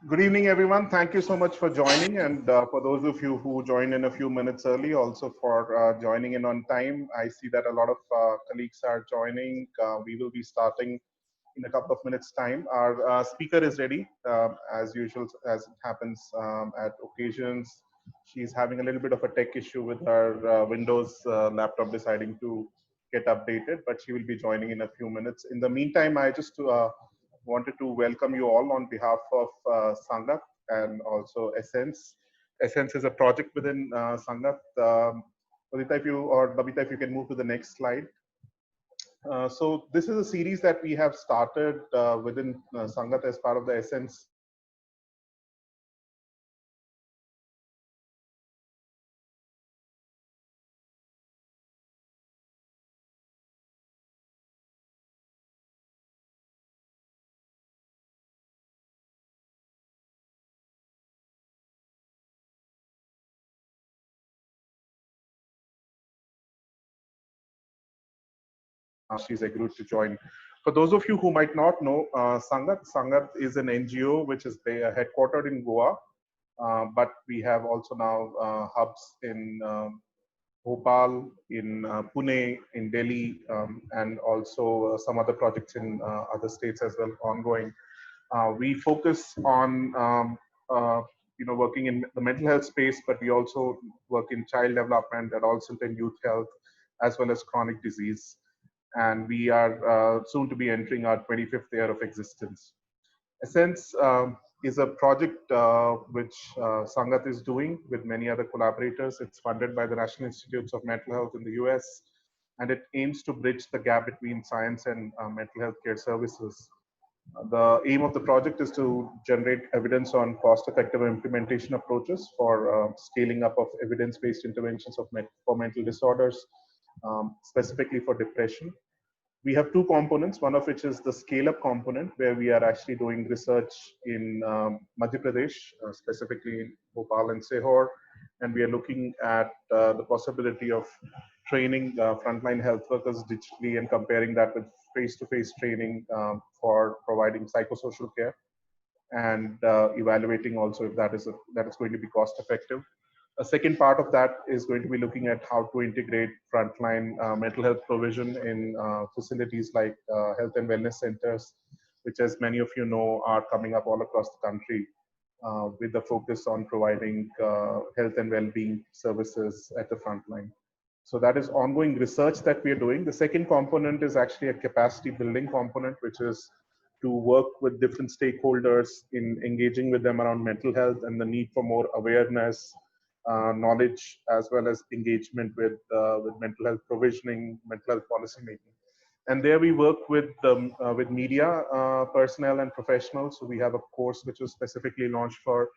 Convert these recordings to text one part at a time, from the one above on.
Good evening, everyone. Thank you so much for joining. And for those of you who joined in a few minutes early, also for joining in on time. I see that a lot of colleagues are joining. We will be starting in a couple of minutes' time. Our speaker is ready, as usual, as it happens at occasions. She's having a little bit of a tech issue with her Windows laptop deciding to get updated, but she will be joining in a few minutes. In the meantime, I just wanted to welcome you all on behalf of Sangath and also Essence. Essence is a project within Sangath. Aditya, if you or Babita, if you can move to the next slide. So this is a series that we have started within Sangath as part of the Essence. She's agreed to join. For those of you who might not know, Sangath is an NGO which is headquartered in Goa, but we have also now hubs in Bhopal, in Pune, in Delhi, and also some other projects in other states as well ongoing. We focus on working in the mental health space, but we also work in child development, adolescent and youth health, as well as chronic disease. And we are soon to be entering our 25th year of existence. Essence is a project which Sangath is doing with many other collaborators. It's funded by the National Institutes of Mental Health in the US, and it aims to bridge the gap between science and mental health care services. The aim of the project is to generate evidence on cost-effective implementation approaches for scaling up of evidence-based interventions for mental disorders, specifically for depression. We have two components, one of which is the scale-up component, where we are actually doing research in Madhya Pradesh, specifically in Bhopal and Sehor, and we are looking at the possibility of training frontline health workers digitally and comparing that with face-to-face training for providing psychosocial care, and evaluating also if that is going to be cost-effective. A second part of that is going to be looking at how to integrate frontline mental health provision in facilities like health and wellness centers, which, as many of you know, are coming up all across the country with the focus on providing health and well-being services at the front line. So that is ongoing research that we are doing. The second component is actually a capacity building component, which is to work with different stakeholders in engaging with them around mental health and the need for more awareness, knowledge, as well as engagement with mental health provisioning, mental health policy making. And there we work with media personnel and professionals. So we have a course which was specifically launched for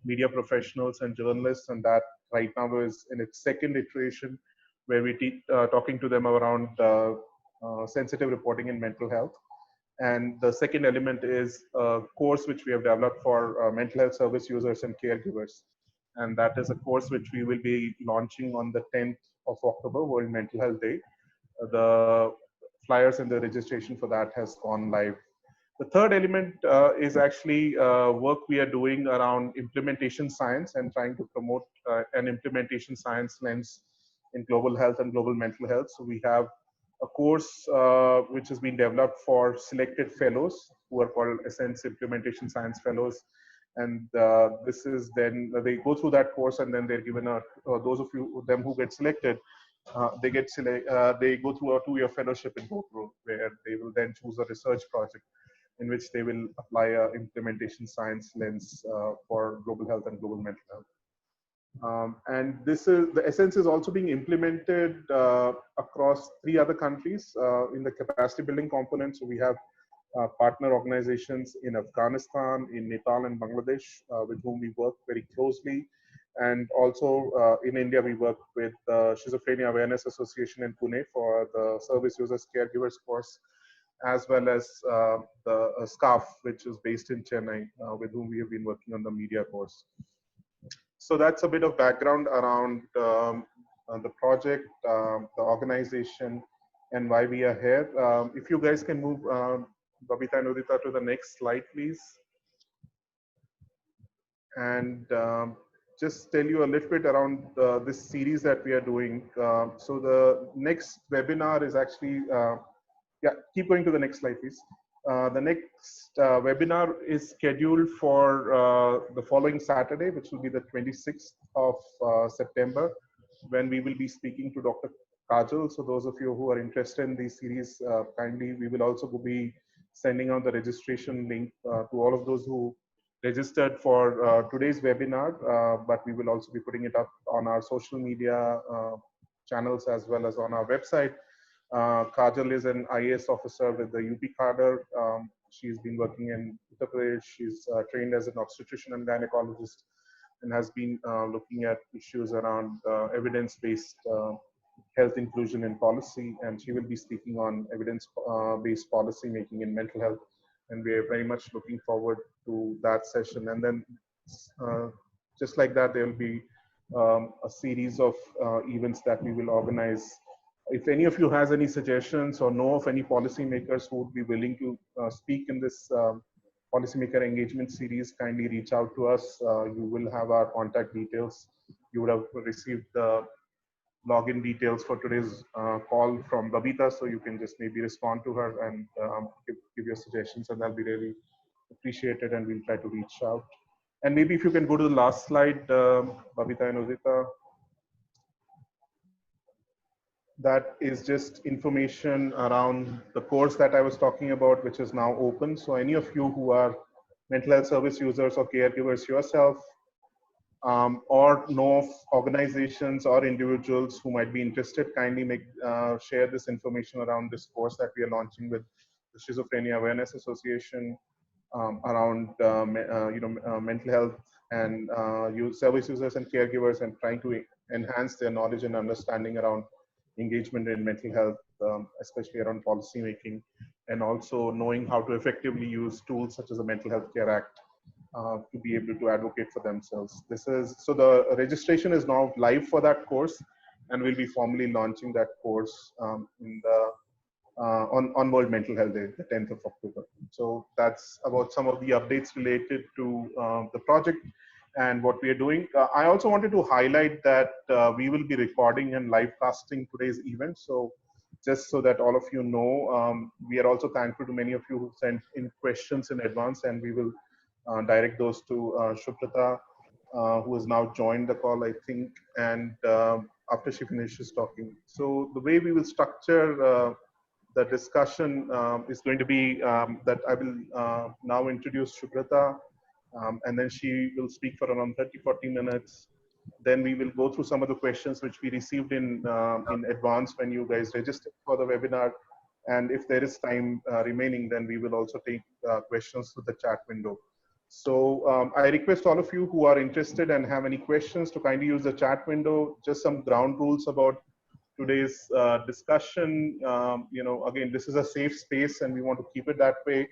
media professionals and journalists, and that right now is in its second iteration, where we talking to them around sensitive reporting in mental health. And the second element is a course which we have developed for mental health service users and caregivers. And that is a course which we will be launching on the 10th of October, World Mental Health Day. The flyers and the registration for that has gone live. The third element is actually work we are doing around implementation science and trying to promote an implementation science lens in global health and global mental health. So we have a course which has been developed for selected fellows who are called Essence Implementation Science Fellows. And this is then they go through that course, and then they're given those of them who get selected, they go through a 2-year fellowship in Tokyo, where they will then choose a research project in which they will apply a implementation science lens for global health and global mental health. And the Essence is also being implemented across 3 other countries in the capacity building component. So we have partner organizations in Afghanistan, in Nepal and Bangladesh, with whom we work very closely. And also in India, we work with the Schizophrenia Awareness Association in Pune for the Service Users Caregivers course, as well as the SCAF, which is based in Chennai, with whom we have been working on the media course. So that's a bit of background around the project, the organization, and why we are here. If you guys can move Babita and Udita to the next slide, please. and just tell you a little bit around this series that we are doing. So the next webinar is actually, yeah, keep going to the next slide, please. The next webinar is scheduled for the following Saturday, which will be the 26th of September, when we will be speaking to Dr. Kajal. So those of you who are interested in these series, kindly, we will also be sending out the registration link to all of those who registered for today's webinar, but we will also be putting it up on our social media channels as well as on our website. Kajal is an IAS officer with the UP cadre. She's been working in Uttar Pradesh. She's trained as an obstetrician and gynecologist and has been looking at issues around evidence-based health inclusion in policy. And she will be speaking on evidence-based policy making in mental health. And we are very much looking forward to that session. And then just like that, there will be a series of events that we will organize. If any of you has any suggestions or know of any policymakers who would be willing to speak in this policymaker engagement series, kindly reach out to us. You will have our contact details. You would have received the login details for today's call from Babita, so you can just maybe respond to her and give your suggestions, and that'll be really appreciated, and we'll try to reach out. And maybe if you can go to the last slide, Babita and Udita. That is just information around the course that I was talking about, which is now open. So any of you who are mental health service users or caregivers yourself, or know of organizations or individuals who might be interested, kindly share this information around this course that we are launching with the Schizophrenia Awareness Association around mental health and service users and caregivers, and trying to enhance their knowledge and understanding around engagement in mental health, especially around policy making, and also knowing how to effectively use tools such as the Mental Health Care Act to be able to advocate for themselves. So the registration is now live for that course, and we'll be formally launching that course on World Mental Health Day, the 10th of October. So that's about some of the updates related to the project and what we are doing. I also wanted to highlight that we will be recording and live casting today's event. So just so that all of you know, we are also thankful to many of you who sent in questions in advance, and we will direct those to Shubhrata, who has now joined the call, I think, and after she finishes talking. So the way we will structure the discussion is going to be that I will now introduce Shubhrata, and then she will speak for around 30-40 minutes. Then we will go through some of the questions which we received in advance when you guys registered for the webinar. And if there is time remaining, then we will also take questions through the chat window. So I request all of you who are interested and have any questions to kindly use the chat window. Just some ground rules about today's discussion. Again, this is a safe space and we want to keep it that way.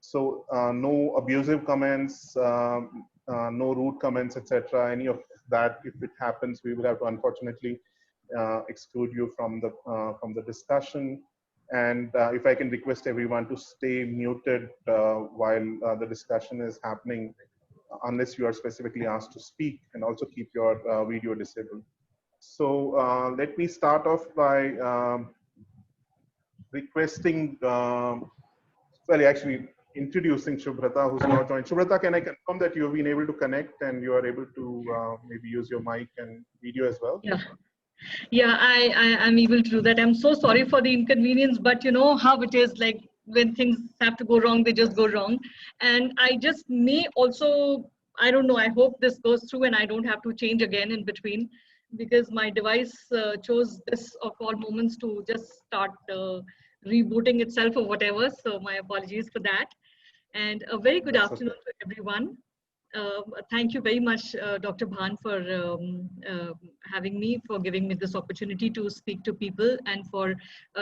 So no abusive comments, no rude comments, etc. Any of that, if it happens, we will have to unfortunately exclude you from the discussion. And if I can request everyone to stay muted while the discussion is happening, unless you are specifically asked to speak, and also keep your video disabled. So let me start off by requesting, actually introducing Shubhrata, who's now joined. Shubhrata, can I confirm that you've been able to connect and you are able to maybe use your mic and video as well? Yeah, I am able to do that. I'm so sorry for the inconvenience, but you know how it is, like when things have to go wrong, they just go wrong. And I just may also, I don't know, I hope this goes through and I don't have to change again in between, because my device chose this of all moments to just start rebooting itself or whatever. So my apologies for that. And a very good afternoon to everyone. Thank you very much, Dr. Bhan, for having me, for giving me this opportunity to speak to people, and for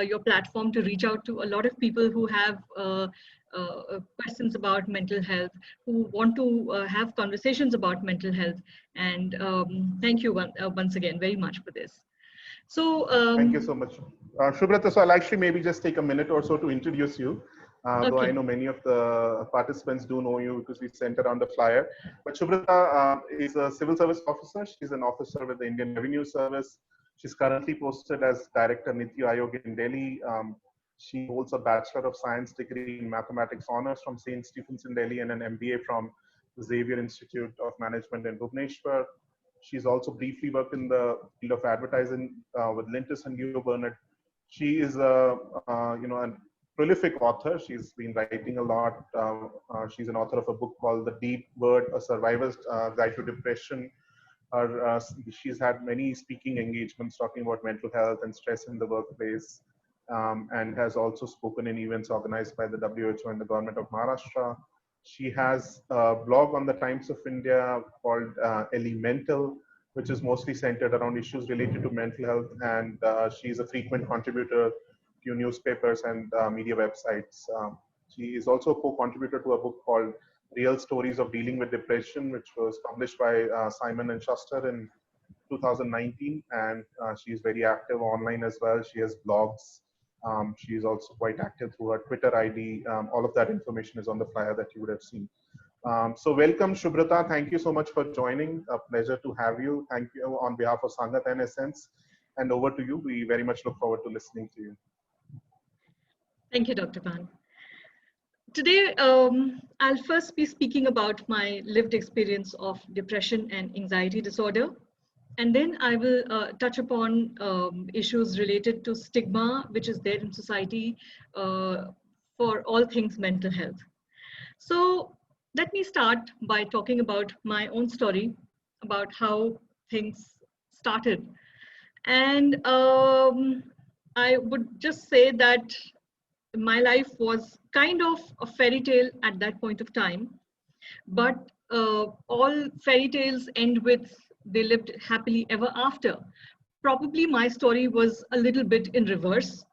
your platform to reach out to a lot of people who have questions about mental health, who want to have conversations about mental health. And thank you once again very much for this. So thank you so much, Shubhrata. So I'll actually maybe just take a minute or so to introduce you. though I Okay. know many of the participants do know you because we sent around the flyer. But Shubhrata is a civil service officer. She's an officer with the Indian Revenue Service. She's currently posted as Director NITI Aayog in Delhi. She holds a Bachelor of Science degree in Mathematics Honors from St. Stephen's in Delhi and an MBA from the Xavier Institute of Management in Bhubaneswar. She's also briefly worked in the field of advertising with Lintus and Leo Burnett. She is a a prolific author. She's been writing a lot. She's an author of a book called The Deep Word: A Survivor's Guide to Depression. She's had many speaking engagements talking about mental health and stress in the workplace, and has also spoken in events organized by the WHO and the government of Maharashtra. She has a blog on the Times of India called Elemental, which is mostly centered around issues related to mental health. And she's a frequent contributor to newspapers and media websites. She is also a co-contributor to a book called Real Stories of Dealing with Depression, which was published by Simon and Schuster in 2019. And she is very active online as well. She has blogs. She is also quite active through her Twitter ID. All of that information is on the flyer that you would have seen. So welcome, Shubhrata. Thank you so much for joining. A pleasure to have you. Thank you on behalf of Sangath and Essence. And over to you. We very much look forward to listening to you. Thank you, Dr. Pan. Today, I'll first be speaking about my lived experience of depression and anxiety disorder. And then I will touch upon issues related to stigma, which is there in society for all things mental health. So let me start by talking about my own story, about how things started. And I would just say that my life was kind of a fairy tale at that point of time, but all fairy tales end with they lived happily ever after. Probably my story was a little bit in reverse,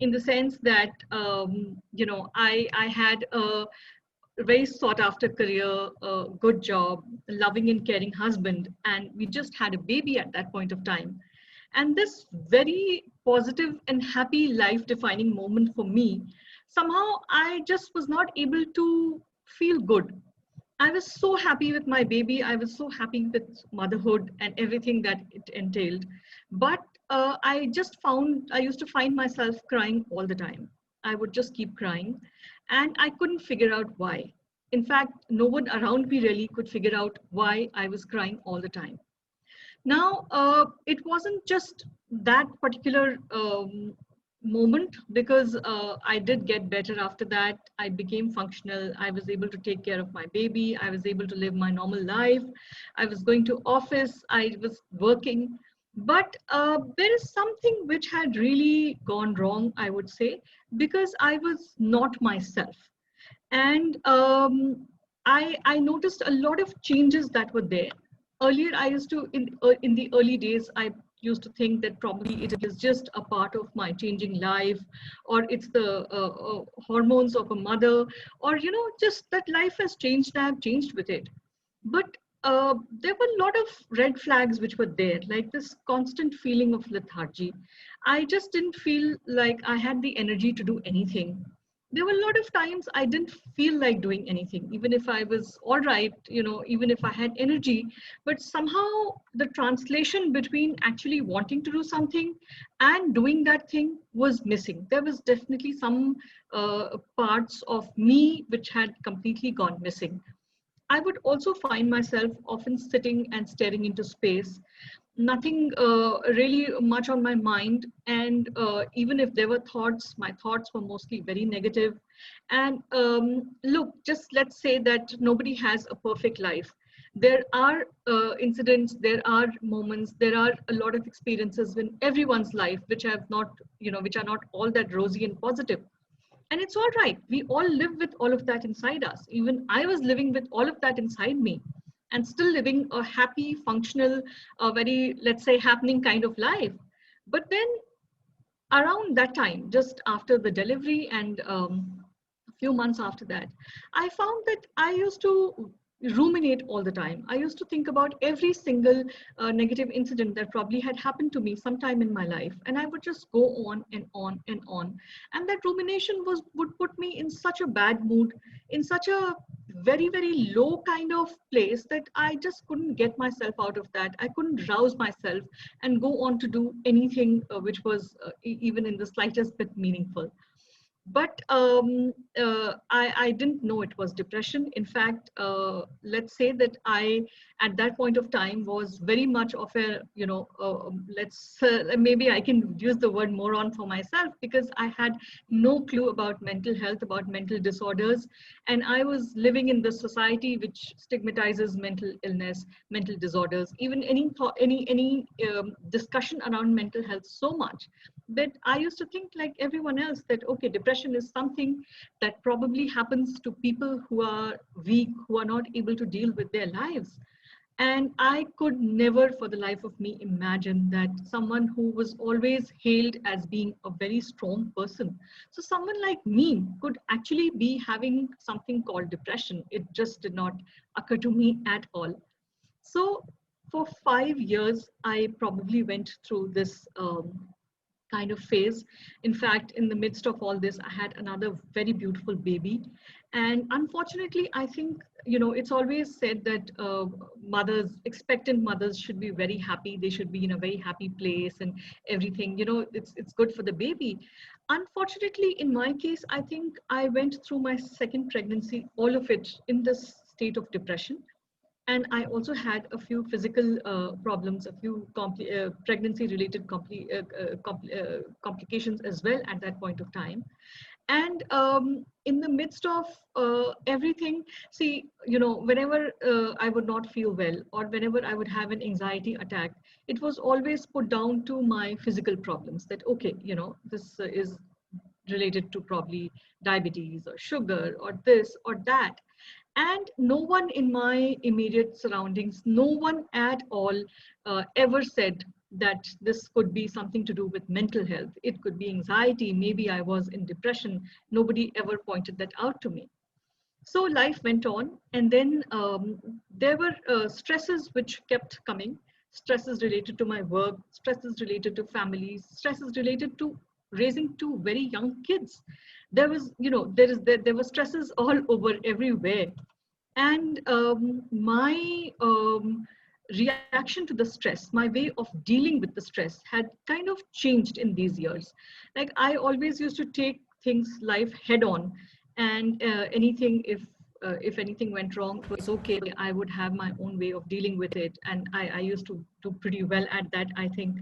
in the sense that I had a very sought after career, a good job, a loving and caring husband, and we just had a baby at that point of time. And this very positive and happy life defining moment for me, somehow I just was not able to feel good. I was so happy with my baby. I was so happy with motherhood and everything that it entailed. But I used to find myself crying all the time. I would just keep crying and I couldn't figure out why. In fact, no one around me really could figure out why I was crying all the time. Now, it wasn't just that particular moment, because I did get better after that. I became functional. I was able to take care of my baby. I was able to live my normal life. I was going to office. I was working. But there is something which had really gone wrong, I would say, because I was not myself. And I noticed a lot of changes that were there. Earlier, I used to, in the early days, I used to think that probably it is just a part of my changing life, or it's the hormones of a mother, or, just that life has changed, I have changed with it. But there were a lot of red flags which were there, like this constant feeling of lethargy. I just didn't feel like I had the energy to do anything. There were a lot of times I didn't feel like doing anything, even if I was all right, even if I had energy. But somehow the translation between actually wanting to do something and doing that thing was missing. There was definitely some parts of me which had completely gone missing. I would also find myself often sitting and staring into space, nothing really much on my mind. And even if there were thoughts, my thoughts were mostly very negative. And look, just let's say that nobody has a perfect life. There are incidents, there are moments, there are a lot of experiences in everyone's life which have not, which are not all that rosy and positive. And it's all right. We all live with all of that inside us. Even I was living with all of that inside me and still living a happy, functional, very, let's say, happening kind of life. But then around that time, just after the delivery and a few months after that, I found that I used to ruminate all the time. I used to think about every single negative incident that probably had happened to me sometime in my life, and I would just go on and on and on. And that rumination would put me in such a bad mood, in such a very, very low kind of place, that I just couldn't get myself out of that. I couldn't rouse myself and go on to do anything which was even in the slightest bit meaningful. But I didn't know it was depression. In fact, let's say that I, at that point of time, was very much of a, maybe I can use the word moron for myself, because I had no clue about mental health, about mental disorders. And I was living in the society which stigmatizes mental illness, mental disorders, even any discussion around mental health so much, that I used to think like everyone else that, okay, depression is something that probably happens to people who are weak, who are not able to deal with their lives. And I could never for the life of me imagine that someone who was always hailed as being a very strong person, so someone like me could actually be having something called depression. It just did not occur to me at all. So for 5 years, I probably went through this kind of phase. In fact, in the midst of all this, I had another very beautiful baby. And unfortunately, I think, it's always said that mothers, expectant mothers, should be very happy. They should be in a very happy place and everything, it's good for the baby. Unfortunately, in my case, I think I went through my second pregnancy, all of it in this state of depression. And I also had a few physical problems, a few pregnancy-related complications as well at that point of time. And in the midst of everything, see, whenever I would not feel well, or whenever I would have an anxiety attack, it was always put down to my physical problems. That, okay, this is related to probably diabetes or sugar or this or that. And no one in my immediate surroundings, no one at all ever said that this could be something to do with mental health. It could be anxiety. Maybe I was in depression. Nobody ever pointed that out to me. So life went on. And then there were stresses which kept coming. Stresses related to my work, stresses related to families, stresses related to raising two very young kids. There was, there were stresses all over everywhere. And my reaction to the stress, my way of dealing with the stress had kind of changed in these years. Like, I always used to take things life head on, and anything, if anything went wrong, it was okay. I would have my own way of dealing with it, and I used to do pretty well at that, I think.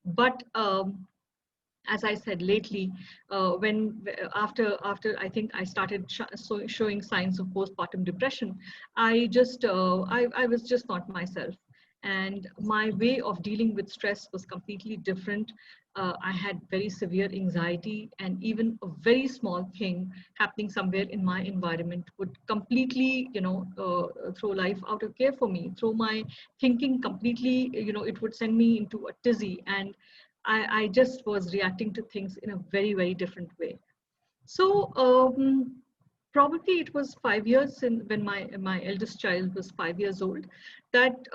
But as I said lately, when after I think I started showing signs of postpartum depression, I was just not myself, and my way of dealing with stress was completely different. I had very severe anxiety, and even a very small thing happening somewhere in my environment would completely, throw life out of gear for me, throw my thinking completely. It would send me into a tizzy, and I just was reacting to things in a very, very different way. So probably it was 5 years when my eldest child was 5 years old, that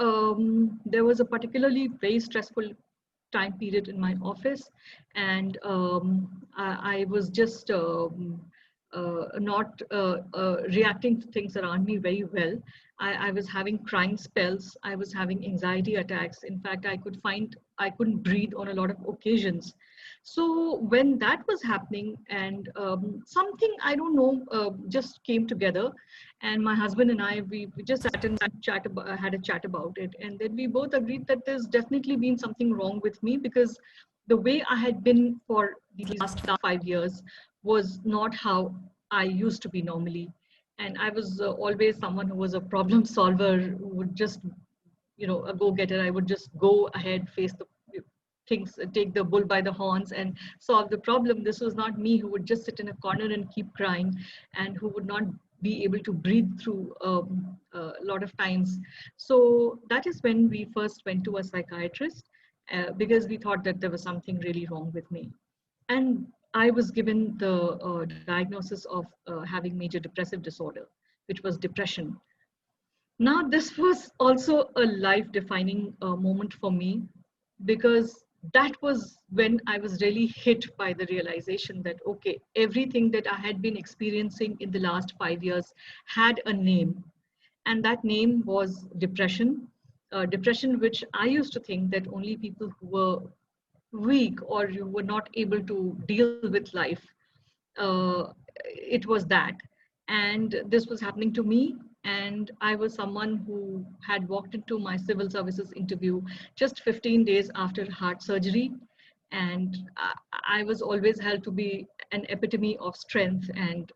there was a particularly very stressful time period in my office, and I was just not reacting to things around me very well. I was having crying spells. I was having anxiety attacks. In fact, I couldn't breathe on a lot of occasions. So when that was happening, and something, I don't know, just came together, and my husband and I, we just sat and had a chat about it, and then we both agreed that there's definitely been something wrong with me, because the way I had been for these last 5 years was not how I used to be normally. And I was always someone who was a problem solver, who would just, a go-getter. I would just go ahead, face the things, take the bull by the horns and solve the problem. This was not me, who would just sit in a corner and keep crying, and who would not be able to breathe through a lot of times. So that is when we first went to a psychiatrist, because we thought that there was something really wrong with me. And I was given the diagnosis of having major depressive disorder, which was depression. Now, this was also a life-defining moment for me, because that was when I was really hit by the realization that, okay, everything that I had been experiencing in the last 5 years had a name, and that name was depression. Depression, which I used to think that only people who were weak or you were not able to deal with life, uh, it was that. And this was happening to me. And I was someone who had walked into my civil services interview just 15 days after heart surgery. And I was always held to be an epitome of strength and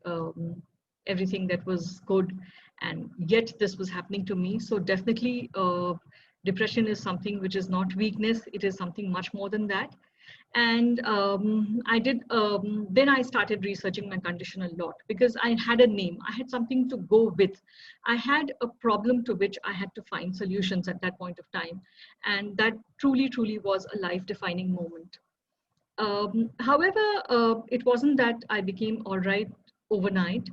everything that was good. And yet this was happening to me. So definitely, depression is something which is not weakness. It is something much more than that. And then I started researching my condition a lot, because I had a name, I had something to go with, I had a problem to which I had to find solutions at that point of time. And that truly was a life defining moment. However, it wasn't that I became all right overnight.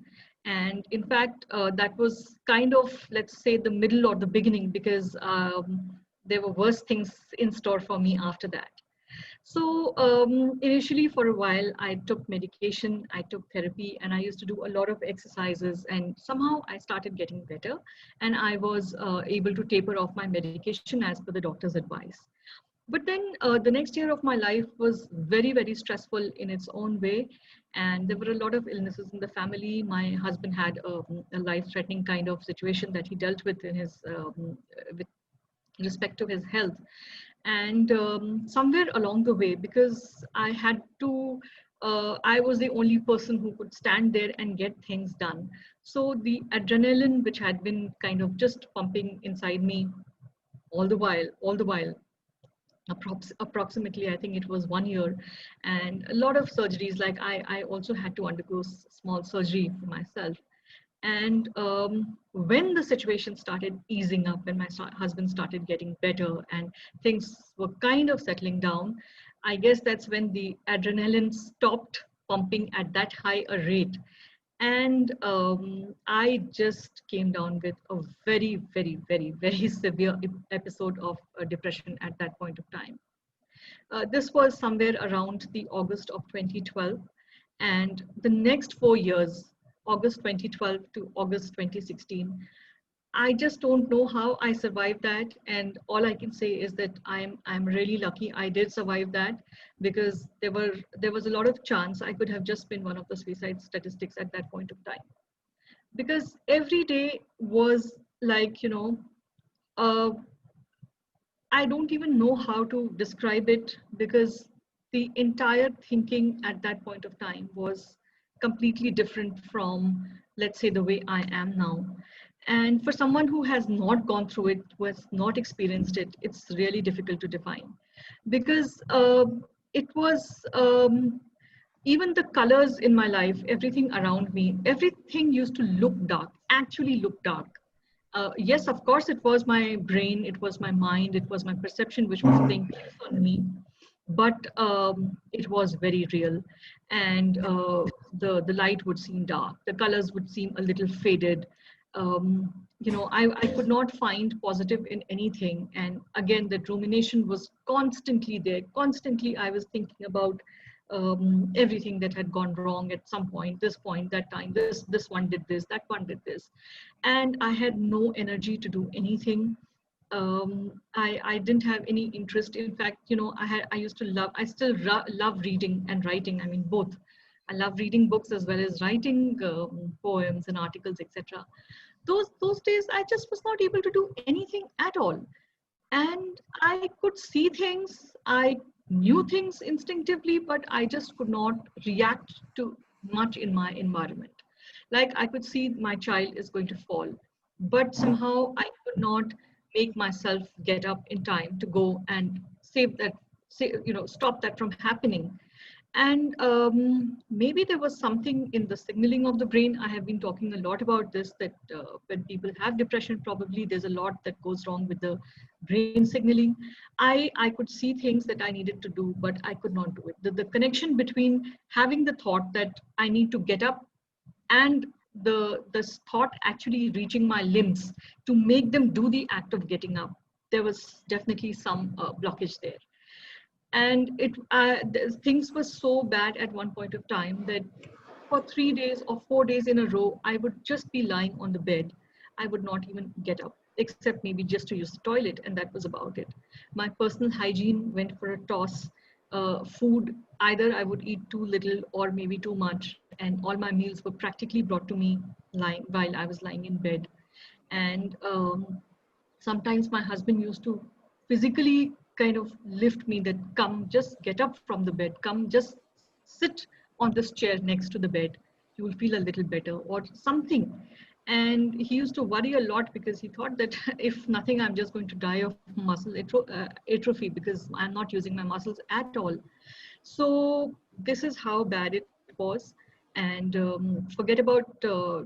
And in fact, that was kind of, let's say, the middle or the beginning, because there were worse things in store for me after that. So initially, for a while, I took medication, I took therapy, and I used to do a lot of exercises. And somehow I started getting better, and I was able to taper off my medication as per the doctor's advice. But then the next year of my life was very stressful in its own way. And there were a lot of illnesses in the family. My husband had a life-threatening kind of situation that he dealt with in his with respect to his health. And somewhere along the way, because I was the only person who could stand there and get things done. So the adrenaline, which had been kind of just pumping inside me all the while, approximately, I think it was 1 year, and a lot of surgeries. Like I also had to undergo small surgery for myself. And when the situation started easing up, when my husband started getting better and things were kind of settling down, I guess that's when the adrenaline stopped pumping at that high a rate. And I just came down with a very severe episode of depression at that point of time. This was somewhere around the August of 2012. And the next 4 years, August 2012 to August 2016, I just don't know how I survived that. And all I can say is that I'm really lucky I did survive that, because there was a lot of chance I could have just been one of the suicide statistics at that point of time. Because every day was like, uh, I don't even know how to describe it, because the entire thinking at that point of time was completely different from, let's say, the way I am now. And for someone who has not gone through it, who has not experienced it, it's really difficult to define. Because it was even the colors in my life, everything around me, everything used to look dark, actually look dark. Yes, of course, it was my brain, it was my mind, it was my perception which was playing tricks on me, but it was very real. And the light would seem dark, the colors would seem a little faded. I could not find positive in anything. And again, that rumination was constantly there. Constantly, I was thinking about everything that had gone wrong at some point, that time, this one did this, that one did this. And I had no energy to do anything. I didn't have any interest. In fact, I used to love, I still love reading and writing. I mean, both. I love reading books as well as writing poems and articles, etc. Those days, I just was not able to do anything at all. And I could see things, I knew things instinctively, but I just could not react to much in my environment. Like I could see my child is going to fall, but somehow I could not make myself get up in time to go and save that, stop that from happening. And maybe there was something in the signaling of the brain. I have been talking a lot about this, that when people have depression, probably there's a lot that goes wrong with the brain signaling. I could see things that I needed to do, but I could not do it. The connection between having the thought that I need to get up and this thought actually reaching my limbs to make them do the act of getting up, there was definitely some blockage there. And things were so bad at one point of time that for 3 days or 4 days in a row, I would just be lying on the bed. I would not even get up, except maybe just to use the toilet, and that was about it. My personal hygiene went for a toss. Food, either I would eat too little or maybe too much, and all my meals were practically brought to me lying while I was lying in bed. And sometimes my husband used to physically kind of lift me, that come, just get up from the bed, come, just sit on this chair next to the bed, you will feel a little better or something. And he used to worry a lot because he thought that if nothing, I'm just going to die of muscle atrophy because I'm not using my muscles at all. So this is how bad it was. And forget about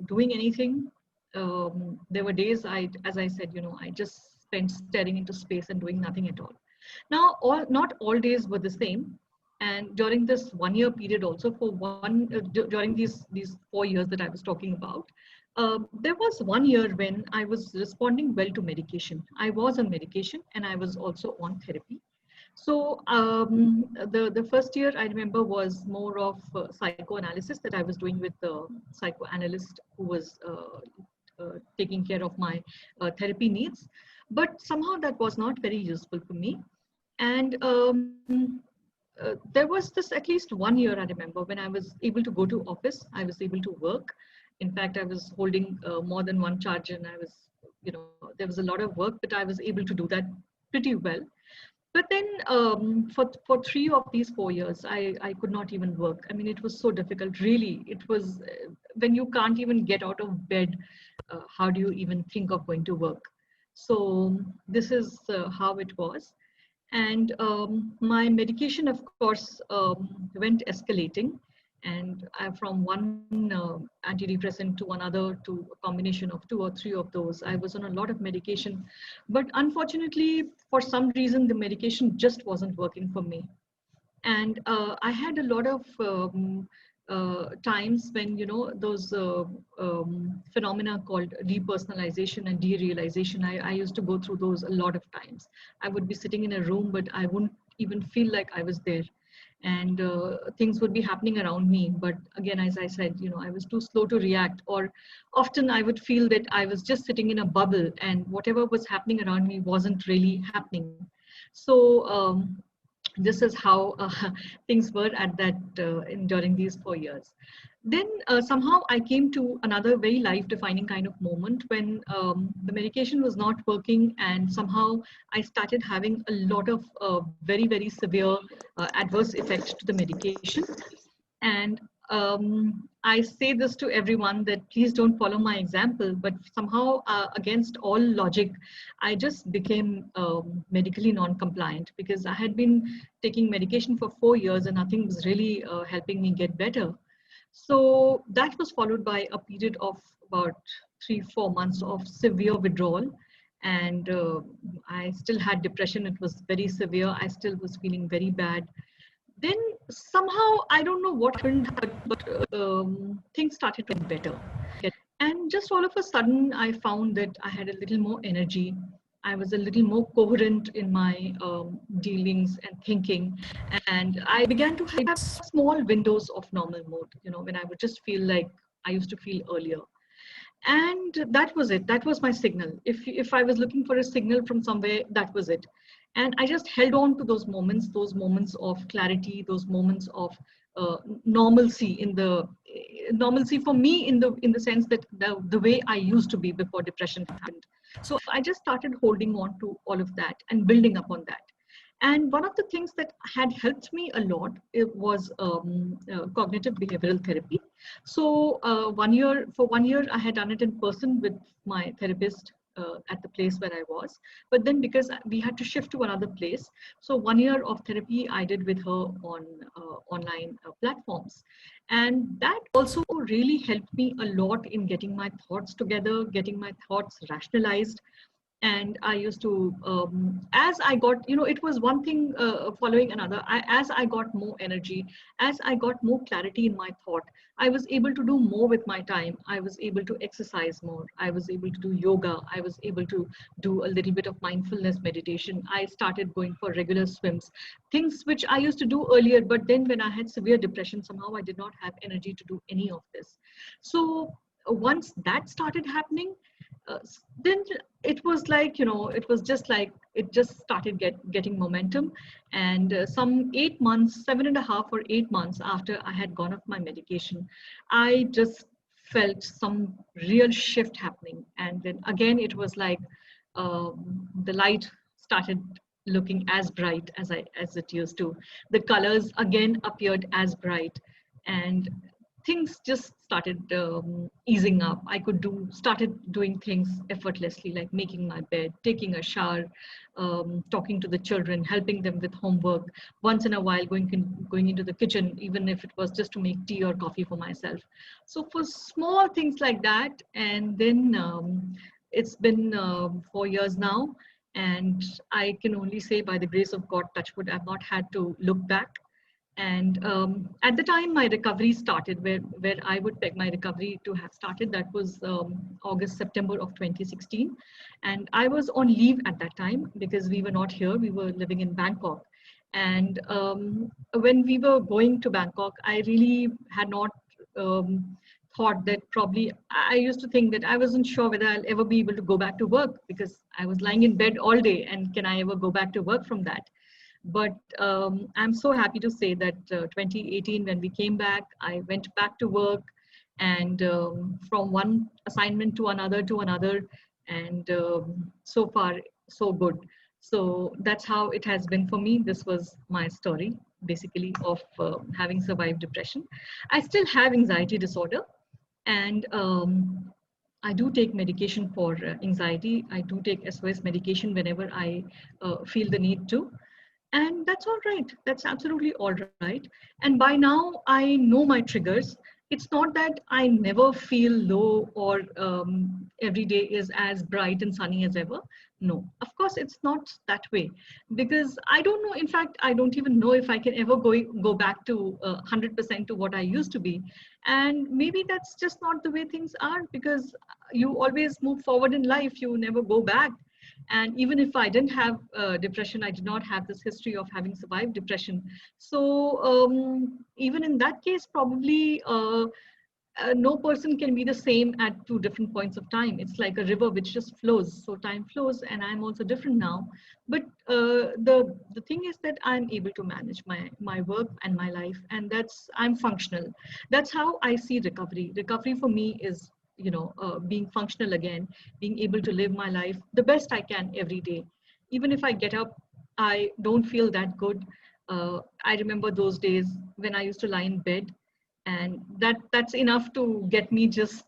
doing anything. There were days as I said, I just spent staring into space and doing nothing at all. Now, not all days were the same. And during this 1 year period also, during these 4 years that I was talking about, there was 1 year when I was responding well to medication. I was on medication and I was also on therapy. So the first year I remember was more of psychoanalysis that I was doing with the psychoanalyst who was taking care of my therapy needs. But somehow that was not very useful for me. And there was this at least 1 year I remember when I was able to go to office, I was able to work. In fact, I was holding more than one charge, and I was, there was a lot of work, but I was able to do that pretty well. But then for 3 of these 4 years, I could not even work. I mean, it was so difficult, really. It was when you can't even get out of bed, how do you even think of going to work? So this is how it was. And my medication, of course, went escalating. And from one antidepressant to another, to a combination of 2 or 3 of those, I was on a lot of medication. But unfortunately, for some reason, the medication just wasn't working for me. And I had a lot of times when, those phenomena called depersonalization and derealization, I used to go through those a lot of times. I would be sitting in a room, but I wouldn't even feel like I was there. And things would be happening around me. But again, as I said, I was too slow to react, or often I would feel that I was just sitting in a bubble and whatever was happening around me wasn't really happening. So this is how things were at that during these 4 years. Then somehow I came to another very life-defining kind of moment when the medication was not working, and somehow I started having a lot of very, very severe adverse effects to the medication. And I say this to everyone that please don't follow my example, but somehow against all logic, I just became medically non-compliant because I had been taking medication for 4 years and nothing was really helping me get better. So that was followed by a period of about 3-4 months of severe withdrawal. And I still had depression. It was very severe. I still was feeling very bad. Then somehow, I don't know what happened, but things started to get better. And just all of a sudden, I found that I had a little more energy. I was a little more coherent in my dealings and thinking. And I began to have small windows of normal mode, when I would just feel like I used to feel earlier. And that was it. That was my signal. If I was looking for a signal from somewhere, that was it. And I just held on to those moments of clarity, those moments of normalcy normalcy for me in the sense that the way I used to be before depression happened. So I just started holding on to all of that and building up on that. And one of the things that had helped me a lot, it was cognitive behavioral therapy. So for 1 year, I had done it in person with my therapist at the place where I was. But then because we had to shift to another place, so 1 year of therapy I did with her on online platforms. And that also really helped me a lot in getting my thoughts together, getting my thoughts rationalized. And I used to, as I got, it was one thing following another. As I got more energy, as I got more clarity in my thought, I was able to do more with my time. I was able to exercise more. I was able to do yoga. I was able to do a little bit of mindfulness meditation. I started going for regular swims, things which I used to do earlier. But then when I had severe depression, somehow I did not have energy to do any of this. So once that started happening, then it was like, it was just like it just started getting momentum. And some 8 months, 7.5 or 8 months after I had gone off my medication, I just felt some real shift happening. And then again, it was like the light started looking as bright as it used to. The colors again appeared as bright, and things just started easing up. I could started doing things effortlessly, like making my bed, taking a shower, talking to the children, helping them with homework. Once in a while, going into the kitchen, even if it was just to make tea or coffee for myself. So for small things like that, and then it's been 4 years now, and I can only say, by the grace of God, touch wood, I've not had to look back. And at the time my recovery started, where I would peg my recovery to have started, that was August, September of 2016. And I was on leave at that time because we were not here, we were living in Bangkok. And when we were going to Bangkok, I really had not thought that probably, I used to think that I wasn't sure whether I'll ever be able to go back to work, because I was lying in bed all day, and can I ever go back to work from that? But I'm so happy to say that 2018, when we came back, I went back to work, and from one assignment to another, and so far, so good. So that's how it has been for me. This was my story, basically, of having survived depression. I still have anxiety disorder, and I do take medication for anxiety. I do take SOS medication whenever I feel the need to. And that's all right. That's absolutely all right. And by now, I know my triggers. It's not that I never feel low, or every day is as bright and sunny as ever. No, of course, it's not that way, because I don't know. In fact, I don't even know if I can ever go back to 100% to what I used to be. And maybe that's just not the way things are, because you always move forward in life. You never go back. And even if I didn't have depression, I did not have this history of having survived depression. So even in that case, probably no person can be the same at two different points of time. It's like a river which just flows. So time flows, and I'm also different now. But the thing is that I'm able to manage my work and my life, and I'm functional. That's how I see recovery. Recovery for me is, being functional again, being able to live my life the best I can every day. Even if I get up, I don't feel that good. I remember those days when I used to lie in bed, and that's enough to get me just,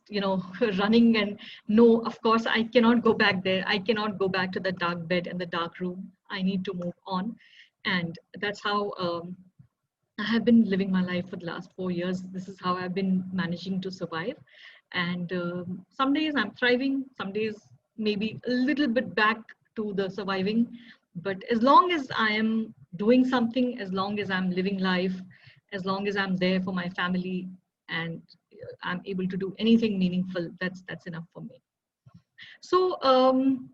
running. And no, of course, I cannot go back there. I cannot go back to the dark bed and the dark room. I need to move on. And that's how I have been living my life for the last 4 years. This is how I've been managing to survive. And some days I'm thriving, some days maybe a little bit back to the surviving. But as long as I am doing something, as long as I'm living life, as long as I'm there for my family, and I'm able to do anything meaningful, that's enough for me. So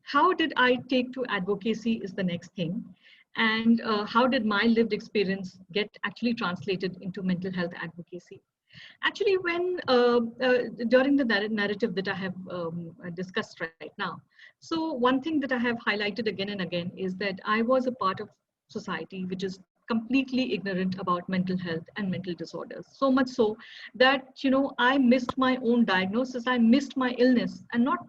how did I take to advocacy is the next thing. And how did my lived experience get actually translated into mental health advocacy? Actually, when during the narrative that I have discussed right now, so one thing that I have highlighted again and again is that I was a part of society which is completely ignorant about mental health and mental disorders. So much so that, I missed my own diagnosis, I missed my illness, and not,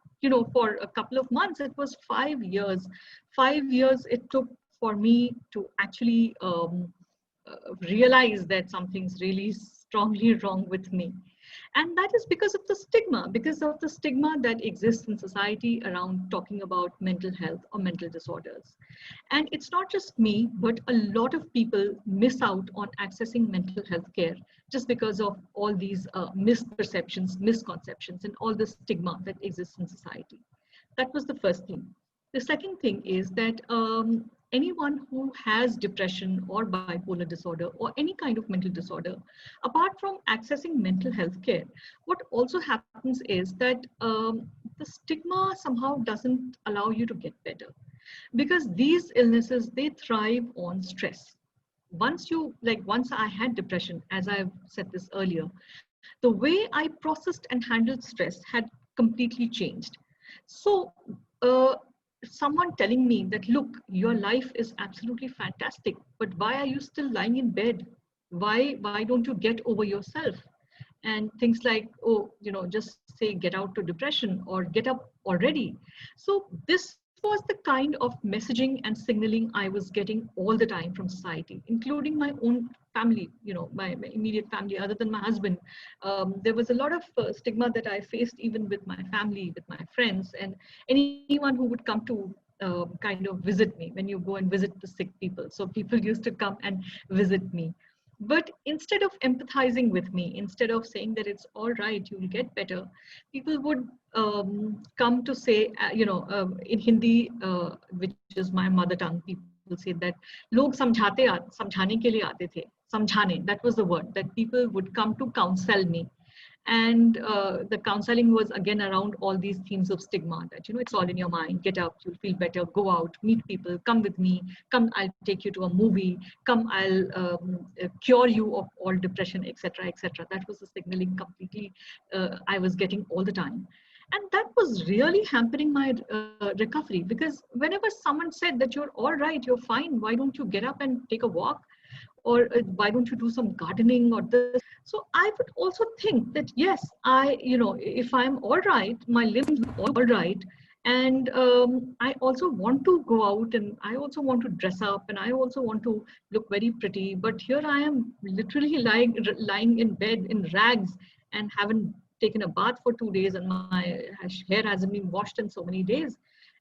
for a couple of months. It was 5 years. 5 years it took for me to actually realize that something's really strongly wrong with me. And that is because of the stigma that exists in society around talking about mental health or mental disorders. And it's not just me, but a lot of people miss out on accessing mental health care just because of all these misperceptions, misconceptions, and all the stigma that exists in society. That was the first thing. The second thing is that anyone who has depression or bipolar disorder or any kind of mental disorder, apart from accessing mental health care, what also happens is that the stigma somehow doesn't allow you to get better, because these illnesses, they thrive on stress. Once I had depression, as I've said this earlier, the way I processed and handled stress had completely changed. So uh, someone telling me that, look, your life is absolutely fantastic, but why are you still lying in bed? Why don't you get over yourself? And things like, oh, just say get out to depression or get up already. So this was the kind of messaging and signaling I was getting all the time from society, including my own family, my immediate family, other than my husband. There was a lot of stigma that I faced even with my family, with my friends, and anyone who would come to kind of visit me when you go and visit the sick people. So people used to come and visit me. But instead of empathizing with me, instead of saying that it's all right, you'll get better, people would come to say, in Hindi, which is my mother tongue, people say that log समझाने के लिए आते थे, समझाने, that was the word, that people would come to counsel me. And the counseling was again around all these themes of stigma, that it's all in your mind, get up, you'll feel better, go out, meet people, come with me, come, I'll take you to a movie, come, I'll cure you of all depression, etc., etc. That was the signaling completely I was getting all the time. And that was really hampering my recovery, because whenever someone said that you're all right, you're fine, why don't you get up and take a walk, or why don't you do some gardening or this? So I would also think that, yes, if I'm all right, my limbs are all right, and I also want to go out, and I also want to dress up, and I also want to look very pretty, but here I am literally lying in bed in rags and haven't taken a bath for 2 days, and my hair hasn't been washed in so many days.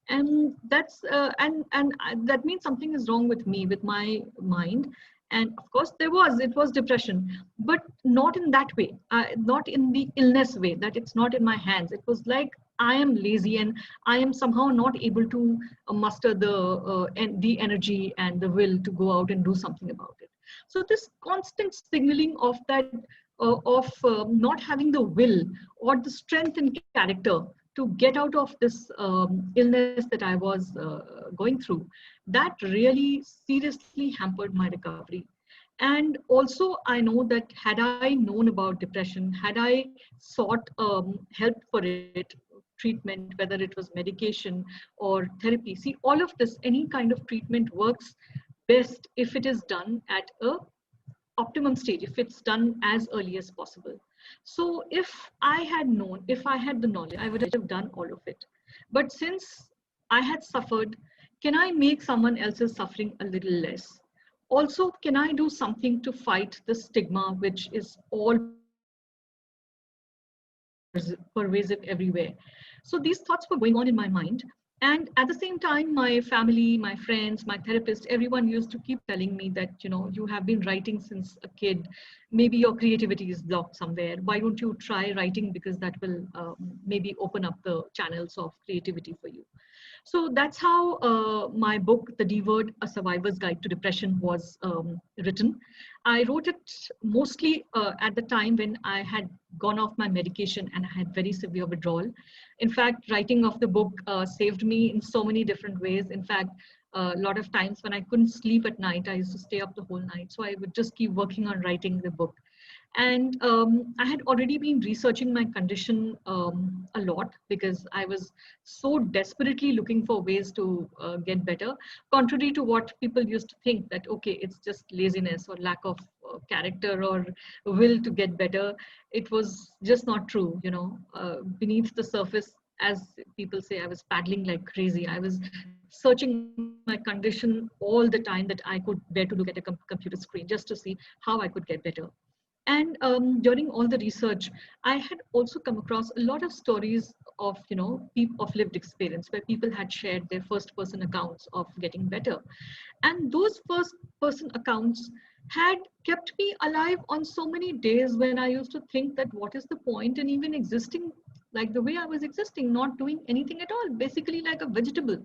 And that's that means something is wrong with me, with my mind. And of course it was depression, but not in that way, not in the illness way, that it's not in my hands. It was like I am lazy, and I am somehow not able to muster the energy and the will to go out and do something about it. So this constant signaling of that of not having the will or the strength and character to get out of this illness that I was going through, that really seriously hampered my recovery. And also, I know that had I known about depression, had I sought help for it, treatment, whether it was medication or therapy, see, all of this, any kind of treatment works best if it is done at a optimum stage, if it's done as early as possible. So if I had known, if I had the knowledge, I would have done all of it. But since I had suffered, can I make someone else's suffering a little less? Also, can I do something to fight the stigma which is all pervasive everywhere? So these thoughts were going on in my mind. And at the same time, my family, my friends, my therapist, everyone used to keep telling me that, you have been writing since a kid. Maybe your creativity is blocked somewhere. Why don't you try writing? Because that will maybe open up the channels of creativity for you. So that's how my book, The D Word, A Survivor's Guide to Depression, was written. I wrote it mostly at the time when I had gone off my medication and I had very severe withdrawal. In fact, writing of the book saved me in so many different ways. In fact, a lot of times when I couldn't sleep at night, I used to stay up the whole night. So I would just keep working on writing the book. And I had already been researching my condition a lot, because I was so desperately looking for ways to get better, contrary to what people used to think, that, okay, it's just laziness or lack of character or will to get better. It was just not true. Beneath the surface, as people say, I was paddling like crazy. I was searching my condition all the time that I could bear to look at a computer screen just to see how I could get better. And during all the research, I had also come across a lot of stories of, of lived experience, where people had shared their first person accounts of getting better. And those first person accounts had kept me alive on so many days when I used to think that what is the point in even existing like the way I was existing, not doing anything at all, basically like a vegetable.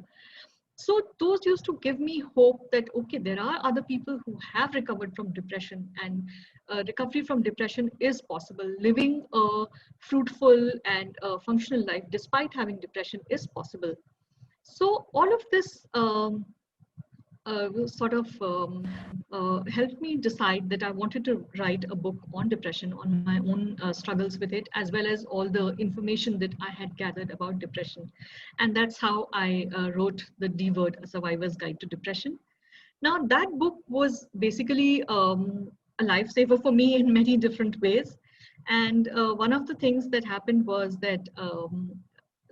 So those used to give me hope that, okay, there are other people who have recovered from depression, and recovery from depression is possible. Living a fruitful and functional life despite having depression is possible. So all of this sort of helped me decide that I wanted to write a book on depression, on my own struggles with it, as well as all the information that I had gathered about depression. And that's how I wrote the D Word, A Survivor's Guide to Depression. Now, that book was basically a lifesaver for me in many different ways. And one of the things that happened was that,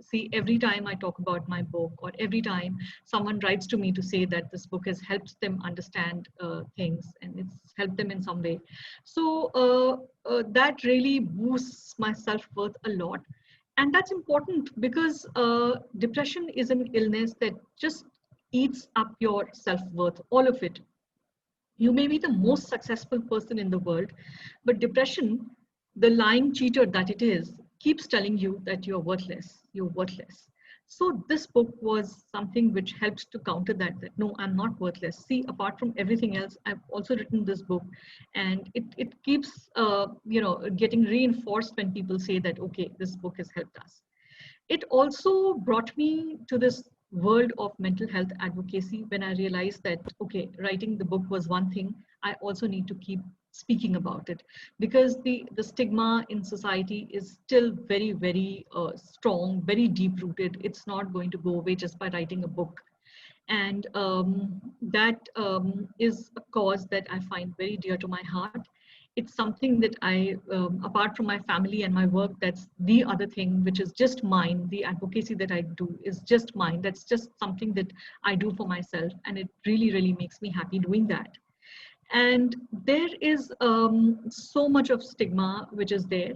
see, every time I talk about my book, or every time someone writes to me to say that this book has helped them understand things and it's helped them in some way. So that really boosts my self-worth a lot. And that's important because depression is an illness that just eats up your self-worth, all of it. You may be the most successful person in the world, but depression, the lying cheater that it is, keeps telling you that you're worthless, you're worthless. So this book was something which helped to counter that, that no, I'm not worthless. See, apart from everything else, I've also written this book, and it keeps, getting reinforced when people say that, okay, this book has helped us. It also brought me to this world of mental health advocacy when I realized that, okay, writing the book was one thing. I also need to keep speaking about it, because the stigma in society is still very, very strong, very deep rooted. It's not going to go away just by writing a book. And that is a cause that I find very dear to my heart. It's something that I, apart from my family and my work, that's the other thing which is just mine. The advocacy that I do is just mine. That's just something that I do for myself. And it really, really makes me happy doing that. And there is so much of stigma which is there.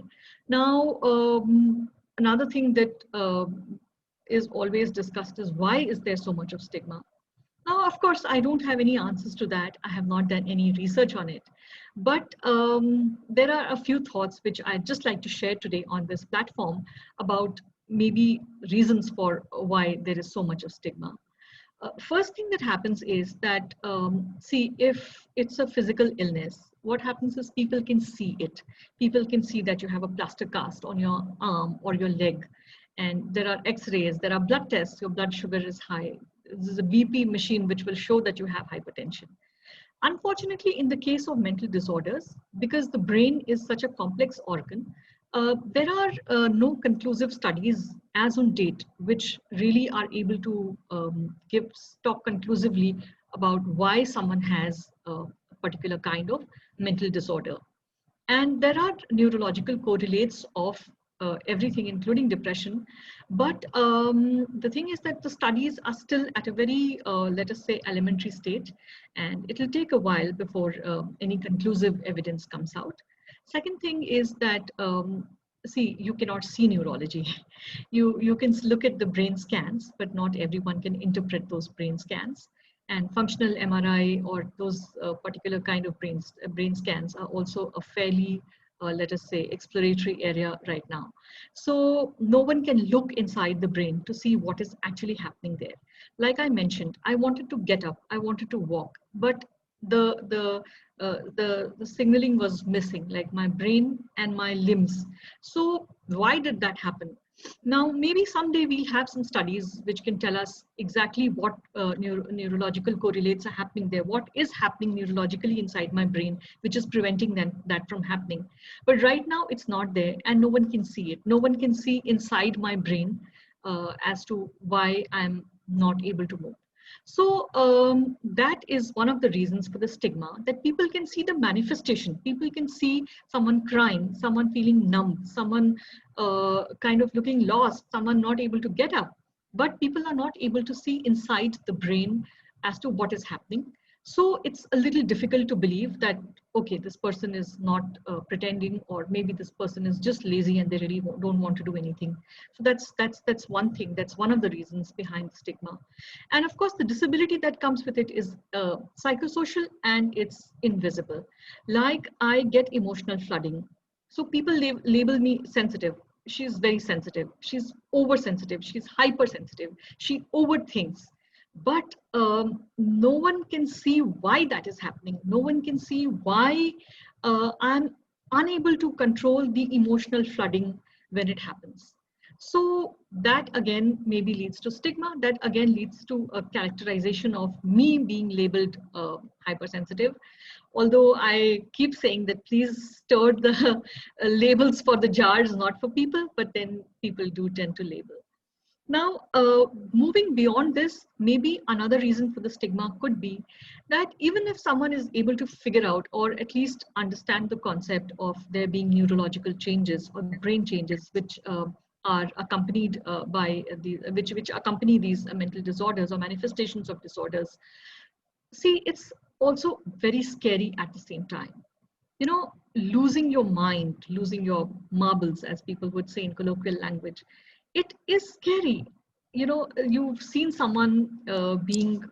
Now, another thing that is always discussed is, why is there so much of stigma? Now, of course, I don't have any answers to that. I have not done any research on it. But there are a few thoughts which I'd just like to share today on this platform about maybe reasons for why there is so much of stigma. First thing that happens is that, see, if it's a physical illness, what happens is people can see it. People can see that you have a plaster cast on your arm or your leg, and there are x-rays, there are blood tests, your blood sugar is high. This is a BP machine which will show that you have hypertension. Unfortunately, in the case of mental disorders, because the brain is such a complex organ, there are no conclusive studies as on date which really are able to talk conclusively about why someone has a particular kind of mental disorder. And there are neurological correlates of everything, including depression. But the thing is that the studies are still at a very, let us say, elementary stage, and it'll take a while before any conclusive evidence comes out. Second thing is that, see, you cannot see neurology. You can look at the brain scans, but not everyone can interpret those brain scans. And functional MRI or those particular kind of brain scans are also a fairly, let us say, exploratory area right now. So no one can look inside the brain to see what is actually happening there. Like I mentioned, I wanted to get up, I wanted to walk, but the signaling was missing, like my brain and my limbs. So why did that happen? Now, maybe someday we'll have some studies which can tell us exactly what neurological correlates are happening there, what is happening neurologically inside my brain, which is preventing that from happening. But right now it's not there, and no one can see it. No one can see inside my brain as to why I'm not able to move. So that is one of the reasons for the stigma, that people can see the manifestation. People can see someone crying, someone feeling numb, someone kind of looking lost, someone not able to get up. But people are not able to see inside the brain as to what is happening. So it's a little difficult to believe that, okay, this person is not pretending, or maybe this person is just lazy and they really don't want to do anything. So that's one thing. That's one of the reasons behind the stigma. And of course, the disability that comes with it is psychosocial, and it's invisible. Like, I get emotional flooding. So people label me sensitive. She's very sensitive. She's oversensitive. She's hypersensitive. She overthinks. But no one can see why that is happening. No one can see why I'm unable to control the emotional flooding when it happens. So that again maybe leads to stigma. That again leads to a characterization of me being labeled hypersensitive. Although I keep saying that please stir the labels for the jars, not for people, but then people do tend to label. Now, moving beyond this, maybe another reason for the stigma could be that even if someone is able to figure out or at least understand the concept of there being neurological changes or brain changes which are accompanied by which accompany these mental disorders or manifestations of disorders, see, it's also very scary at the same time. You know, losing your mind, losing your marbles, as people would say in colloquial language, it is scary. You know, you've seen someone being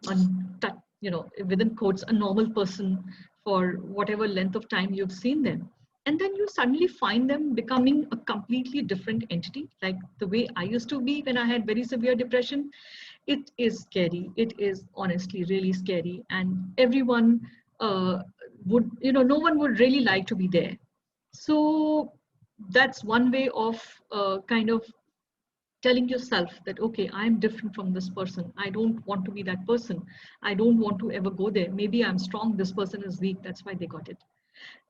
within quotes, a normal person for whatever length of time you've seen them. And then you suddenly find them becoming a completely different entity, like the way I used to be when I had very severe depression. It is scary. It is honestly really scary. And everyone no one would really like to be there. So that's one way of kind of telling yourself that, okay, I'm different from this person. I don't want to be that person. I don't want to ever go there. Maybe I'm strong. This person is weak. That's why they got it.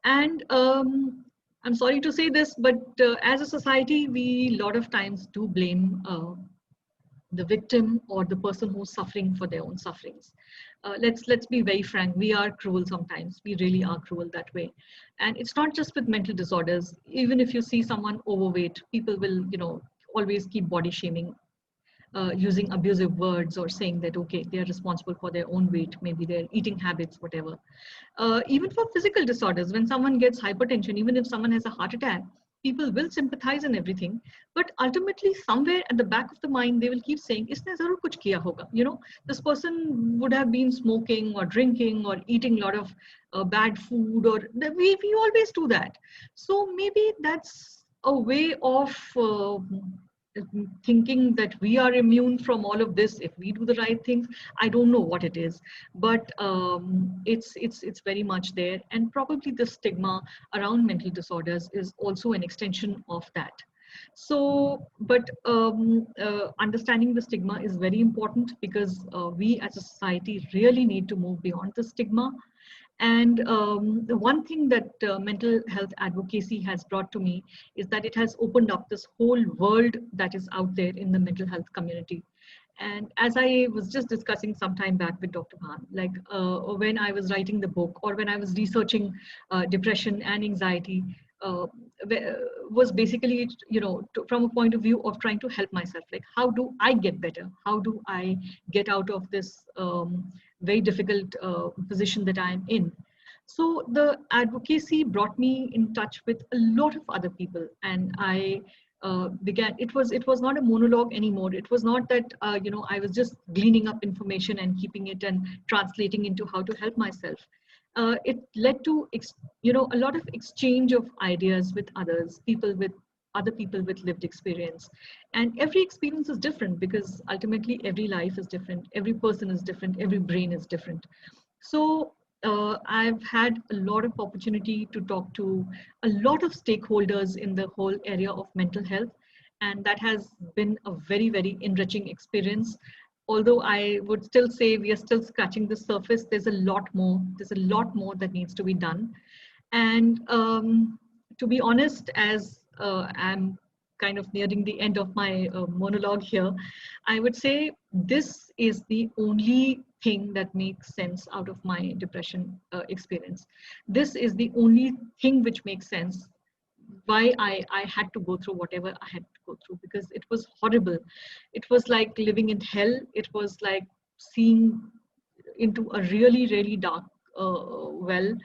And I'm sorry to say this, but as a society, we a lot of times do blame the victim or the person who's suffering for their own sufferings. Let's be very frank. We are cruel sometimes. We really are cruel that way, and it's not just with mental disorders. Even if you see someone overweight, people will always keep body shaming, using abusive words or saying that okay, they are responsible for their own weight, maybe their eating habits, whatever. Even for physical disorders, when someone gets hypertension, even if someone has a heart attack, people will sympathize and everything, but ultimately somewhere at the back of the mind they will keep saying isne zarur kuch kiya hoga. This person would have been smoking or drinking or eating a lot of bad food, or we always do that. So maybe that's a way of thinking that we are immune from all of this if we do the right things. I don't know what it is, but it's very much there, and probably the stigma around mental disorders is also an extension of that. So, but understanding the stigma is very important, because we as a society really need to move beyond the stigma. And the one thing that mental health advocacy has brought to me is that it has opened up this whole world that is out there in the mental health community. And as I was just discussing some time back with Dr. Bhan, like when I was writing the book or when I was researching depression and anxiety, uh, was basically, from a point of view of trying to help myself. Like, how do I get better? How do I get out of this very difficult position that I'm in? So the advocacy brought me in touch with a lot of other people, and I began. It was not a monologue anymore. It was not that I was just gleaning up information and keeping it and translating into how to help myself. It led to a lot of exchange of ideas with other people with lived experience. And every experience is different, because ultimately every life is different, every person is different, every brain is different. So I've had a lot of opportunity to talk to a lot of stakeholders in the whole area of mental health, and that has been a very, very enriching experience. Although I would still say we are still scratching the surface, there's a lot more. There's a lot more that needs to be done. And to be honest, as I'm kind of nearing the end of my monologue here, I would say this is the only thing that makes sense out of my depression experience. This is the only thing which makes sense why I had to go through whatever I had to go through, because it was horrible. It was like living in hell. It was like seeing into a really, really dark well,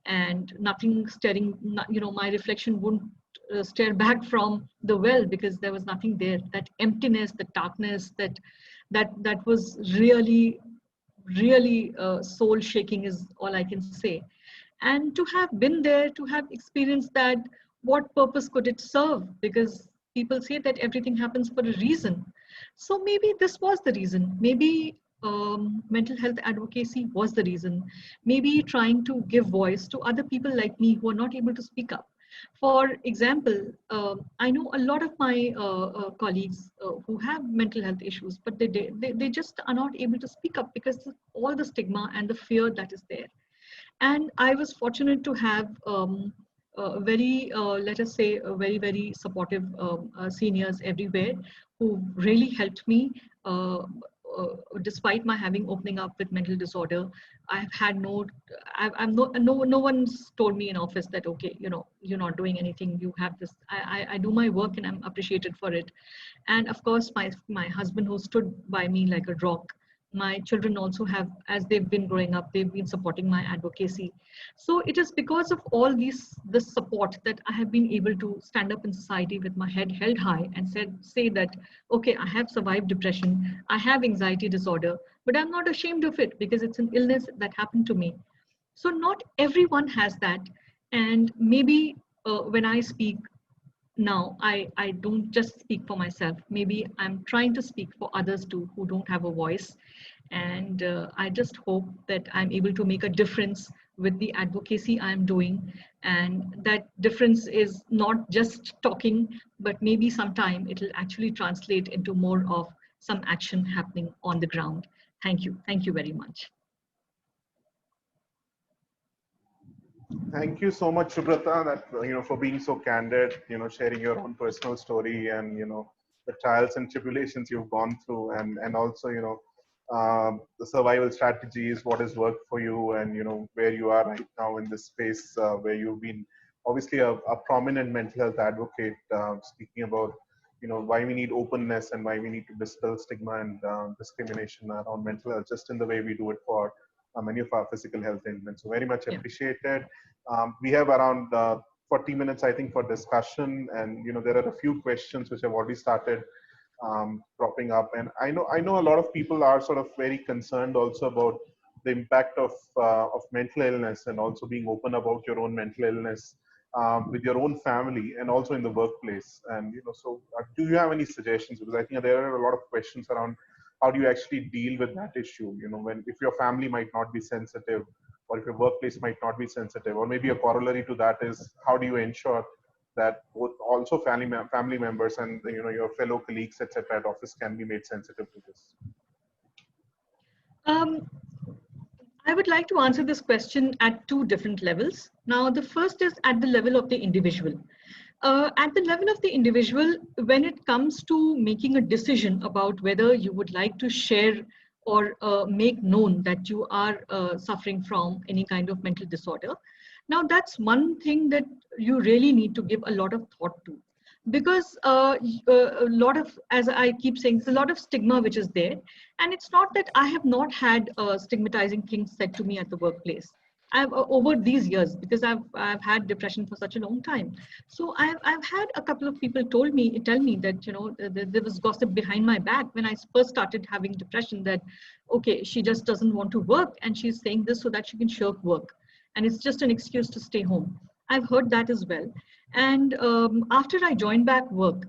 and nothing staring, my reflection wouldn't stare back from the well, because there was nothing there. That emptiness, the darkness, that was really, really soul shaking is all I can say. And to have been there, to have experienced that, what purpose could it serve? Because people say that everything happens for a reason. So maybe this was the reason. Maybe mental health advocacy was the reason. Maybe trying to give voice to other people like me who are not able to speak up. For example, I know a lot of my colleagues who have mental health issues, but they just are not able to speak up because of all the stigma and the fear that is there. And I was fortunate to have very, let us say, very supportive seniors everywhere who really helped me. Despite my having opening up with mental disorder, I've had no, I'm no one's told me in office that, okay, you know, you're not doing anything, you have this. I do my work and I'm appreciated for it. And of course, my husband who stood by me like a rock. My children also have, as they've been growing up, they've been supporting my advocacy. So it is because of all this support that I have been able to stand up in society with my head held high and say that, okay, I have survived depression, I have anxiety disorder, but I'm not ashamed of it because it's an illness that happened to me. So not everyone has that. And maybe when I speak, now I don't just speak for myself. Maybe I'm trying to speak for others too who don't have a voice. And I just hope that I'm able to make a difference with the advocacy I'm doing. And that difference is not just talking, but maybe sometime it'll actually translate into more of some action happening on the ground. Thank you. Thank you very much. Thank you so much, Shubhrata, that for being so candid, sharing your own personal story and the trials and tribulations you've gone through, and also the survival strategies, what has worked for you, and where you are right now in this space where you've been obviously a prominent mental health advocate, speaking about why we need openness and why we need to dispel stigma and discrimination around mental health, just in the way we do it for many of our physical health ailments. So very much appreciated. We have around 40 minutes, I think, for discussion, and there are a few questions which have already started cropping up. And I know a lot of people are sort of very concerned also about the impact of mental illness, and also being open about your own mental illness with your own family and also in the workplace. And so do you have any suggestions? Because I think there are a lot of questions around how do you actually deal with that issue, when if your family might not be sensitive, or if your workplace might not be sensitive, or maybe a corollary to that is how do you ensure that both also family members and your fellow colleagues, etc., at office can be made sensitive to this? I would like to answer this question at two different levels. Now, the first is at the level of the individual. At the level of the individual, when it comes to making a decision about whether you would like to share or make known that you are suffering from any kind of mental disorder, now that's one thing that you really need to give a lot of thought to. Because a lot of, as I keep saying, there's a lot of stigma which is there. And it's not that I have not had stigmatizing things said to me at the workplace. I've over these years, because I've had depression for such a long time. So I've had a couple of people tell me that there was gossip behind my back when I first started having depression, that okay, she just doesn't want to work and she's saying this so that she can shirk work, and it's just an excuse to stay home. I've heard that as well. And after I joined back work,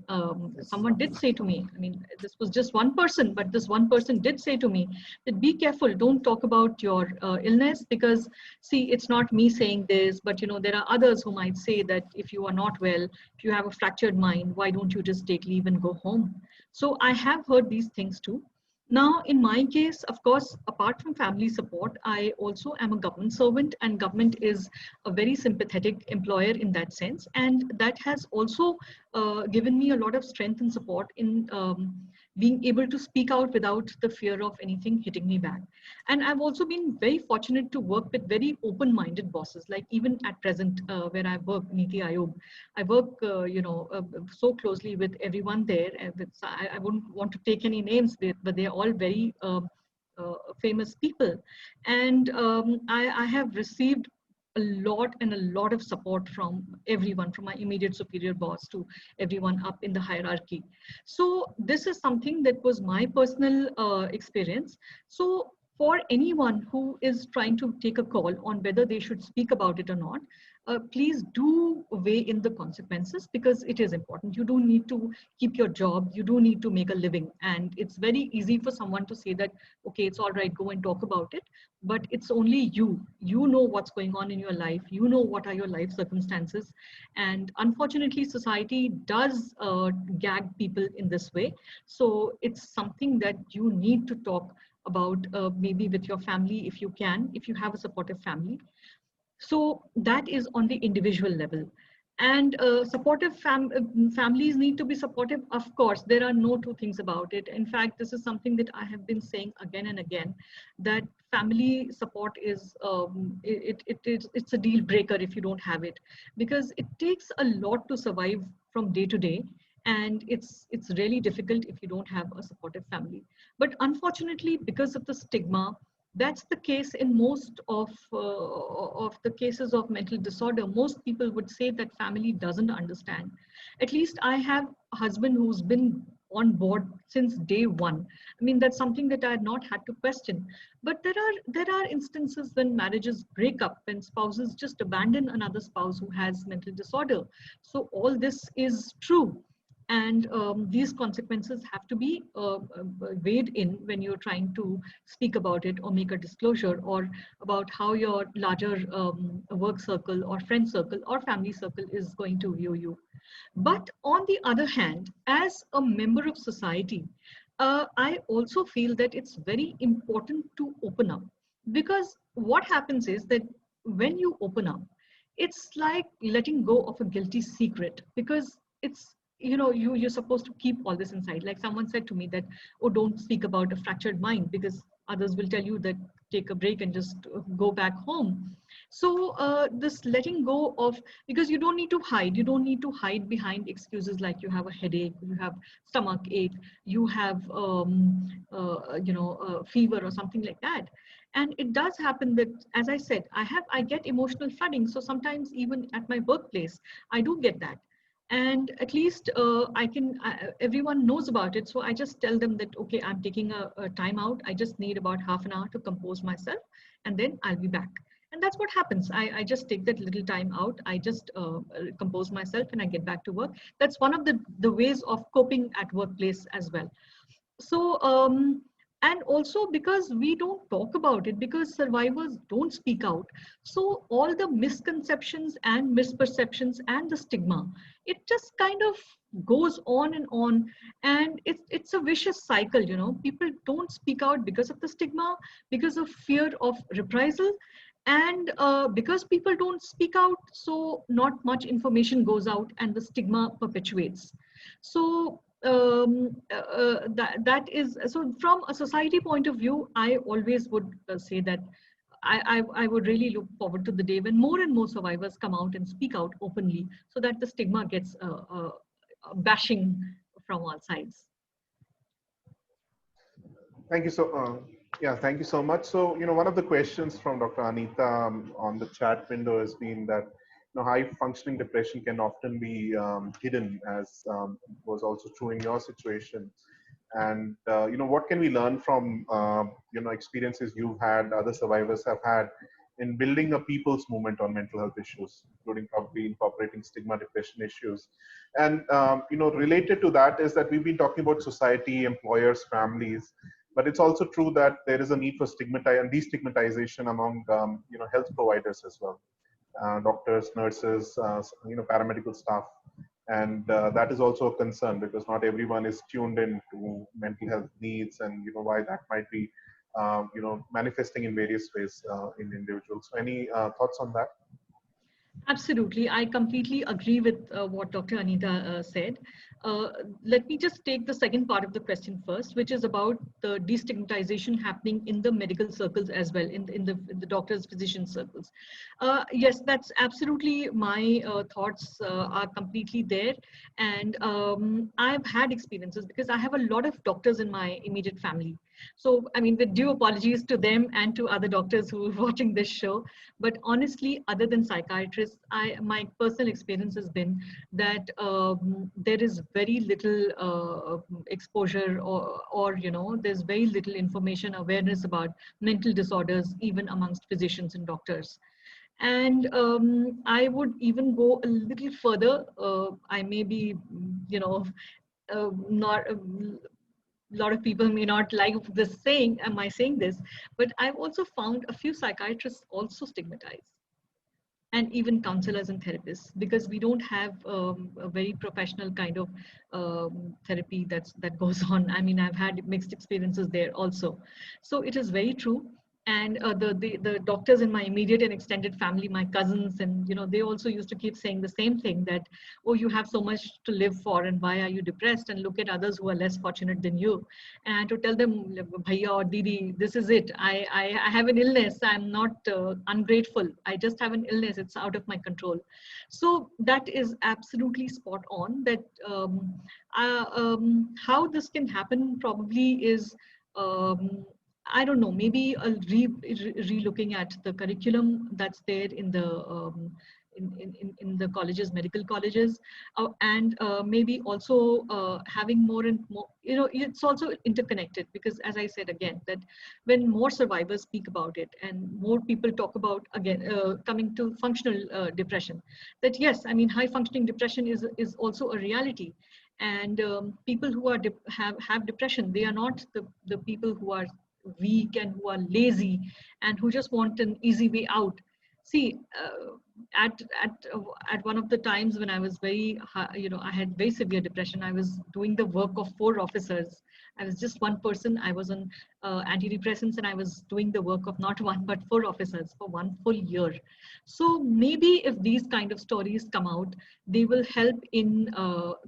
someone did say to me, I mean, this was just one person, but this one person did say to me that be careful, don't talk about your illness, because see, it's not me saying this, but there are others who might say that if you are not well, if you have a fractured mind, why don't you just take leave and go home? So I have heard these things too. Now, in my case, of course, apart from family support, I also am a government servant, and government is a very sympathetic employer in that sense. And that has also given me a lot of strength and support in being able to speak out without the fear of anything hitting me back. And I've also been very fortunate to work with very open-minded bosses, like even at present where I work, NITI Aayog. I work, so closely with everyone there. I wouldn't want to take any names, but they're all very famous people. And I have received a lot of support from everyone, from my immediate superior boss to everyone up in the hierarchy. So this is something that was my personal experience. So for anyone who is trying to take a call on whether they should speak about it or not, please do weigh in the consequences, because it is important. You do need to keep your job, you do need to make a living, and it's very easy for someone to say that, okay, it's all right, go and talk about it, but it's only you know what's going on in your life, you know what are your life circumstances. And unfortunately society does gag people in this way. So it's something that you need to talk about, maybe with your family if you can, if you have a supportive family. So that is on the individual level. And families need to be supportive. Of course, there are no two things about it. In fact, this is something that I have been saying again and again, that family support is, it's a deal breaker if you don't have it, because it takes a lot to survive from day to day. And it's really difficult if you don't have a supportive family. But unfortunately, because of the stigma, that's the case in most of the cases of mental disorder. Most people would say that family doesn't understand. At least I have a husband who's been on board since day one. I mean, that's something that I had not had to question. But there are instances when marriages break up, when spouses just abandon another spouse who has mental disorder. So all this is true. And these consequences have to be weighed in when you're trying to speak about it or make a disclosure, or about how your larger work circle or friend circle or family circle is going to view you. But on the other hand, as a member of society, I also feel that it's very important to open up, because what happens is that when you open up, it's like letting go of a guilty secret, because it's, you're supposed to keep all this inside. Like someone said to me that, oh, don't speak about a fractured mind, because others will tell you that take a break and just go back home. So this letting go of, because you don't need to hide, you don't need to hide behind excuses like you have a headache, you have stomach ache, you have fever or something like that. And it does happen that, as I said, I get emotional flooding. So sometimes even at my workplace I do get that. And at least everyone knows about it. So I just tell them that, okay, I'm taking a time out, I just need about half an hour to compose myself, and then I'll be back. And that's what happens. I just take that little time out, I just compose myself, and I get back to work. That's one of the ways of coping at workplace as well. So and also because we don't talk about it, because survivors don't speak out, so all the misconceptions and misperceptions and the stigma, it just kind of goes on and on. And it's a vicious cycle. People don't speak out because of the stigma, because of fear of reprisal, and because people don't speak out, so not much information goes out and the stigma perpetuates. So that is, so from a society point of view, I always would say that I would really look forward to the day when more and more survivors come out and speak out openly, so that the stigma gets bashing from all sides. Thank you thank you so much. So, one of the questions from Dr. Anita on the chat window has been that, high functioning depression can often be hidden, as was also true in your situation. And, what can we learn from, experiences you've had, other survivors have had, in building a people's movement on mental health issues, including probably incorporating stigma depression issues. And, related to that is that we've been talking about society, employers, families, but it's also true that there is a need for destigmatization among, health providers as well, doctors, nurses, paramedical staff. And that is also a concern, because not everyone is tuned in to mental health needs, and why that might be manifesting in various ways in individuals. So any thoughts on that? Absolutely. I completely agree with what Dr. Anita said. Let me just take the second part of the question first, which is about the destigmatization happening in the medical circles as well, in the doctors, physician circles. Yes, that's absolutely my thoughts are completely there. And I've had experiences, because I have a lot of doctors in my immediate family. So, I mean, with due apologies to them and to other doctors who are watching this show, but honestly, other than psychiatrists, my personal experience has been that there is very little exposure, or there's very little information, awareness about mental disorders, even amongst physicians and doctors. And I would even go a little further. I may be, you know, not a lot of people may not like this saying, am I saying this? But I've also found a few psychiatrists also stigmatized, and even counselors and therapists, because we don't have a very professional kind of therapy that goes on. I mean, I've had mixed experiences there also. So it is very true. And the doctors in my immediate and extended family, my cousins, and you know, they also used to keep saying the same thing, that, oh, you have so much to live for, and why are you depressed, and look at others who are less fortunate than you. And to tell them, bhaiya or didi, this is it. I have an illness. I'm not ungrateful. I just have an illness. It's out of my control. So that is absolutely spot on. That how this can happen probably is, I don't know, maybe a re-looking at the curriculum that's there in the in the colleges, medical colleges, and maybe also having more and more, you know, it's also interconnected, because as I said again, that when more survivors speak about it and more people talk about, again, coming to functional depression, that yes, I mean, high functioning depression is also a reality. And people who are have depression, they are not the people who are weak and who are lazy and who just want an easy way out. See, at one of the times when I was very, you know, I had very severe depression. I was doing the work of 4 officers. I was just one person. I was on antidepressants, and I was doing the work of not one but 4 officers for 1 full year. So maybe if these kind of stories come out, they will help in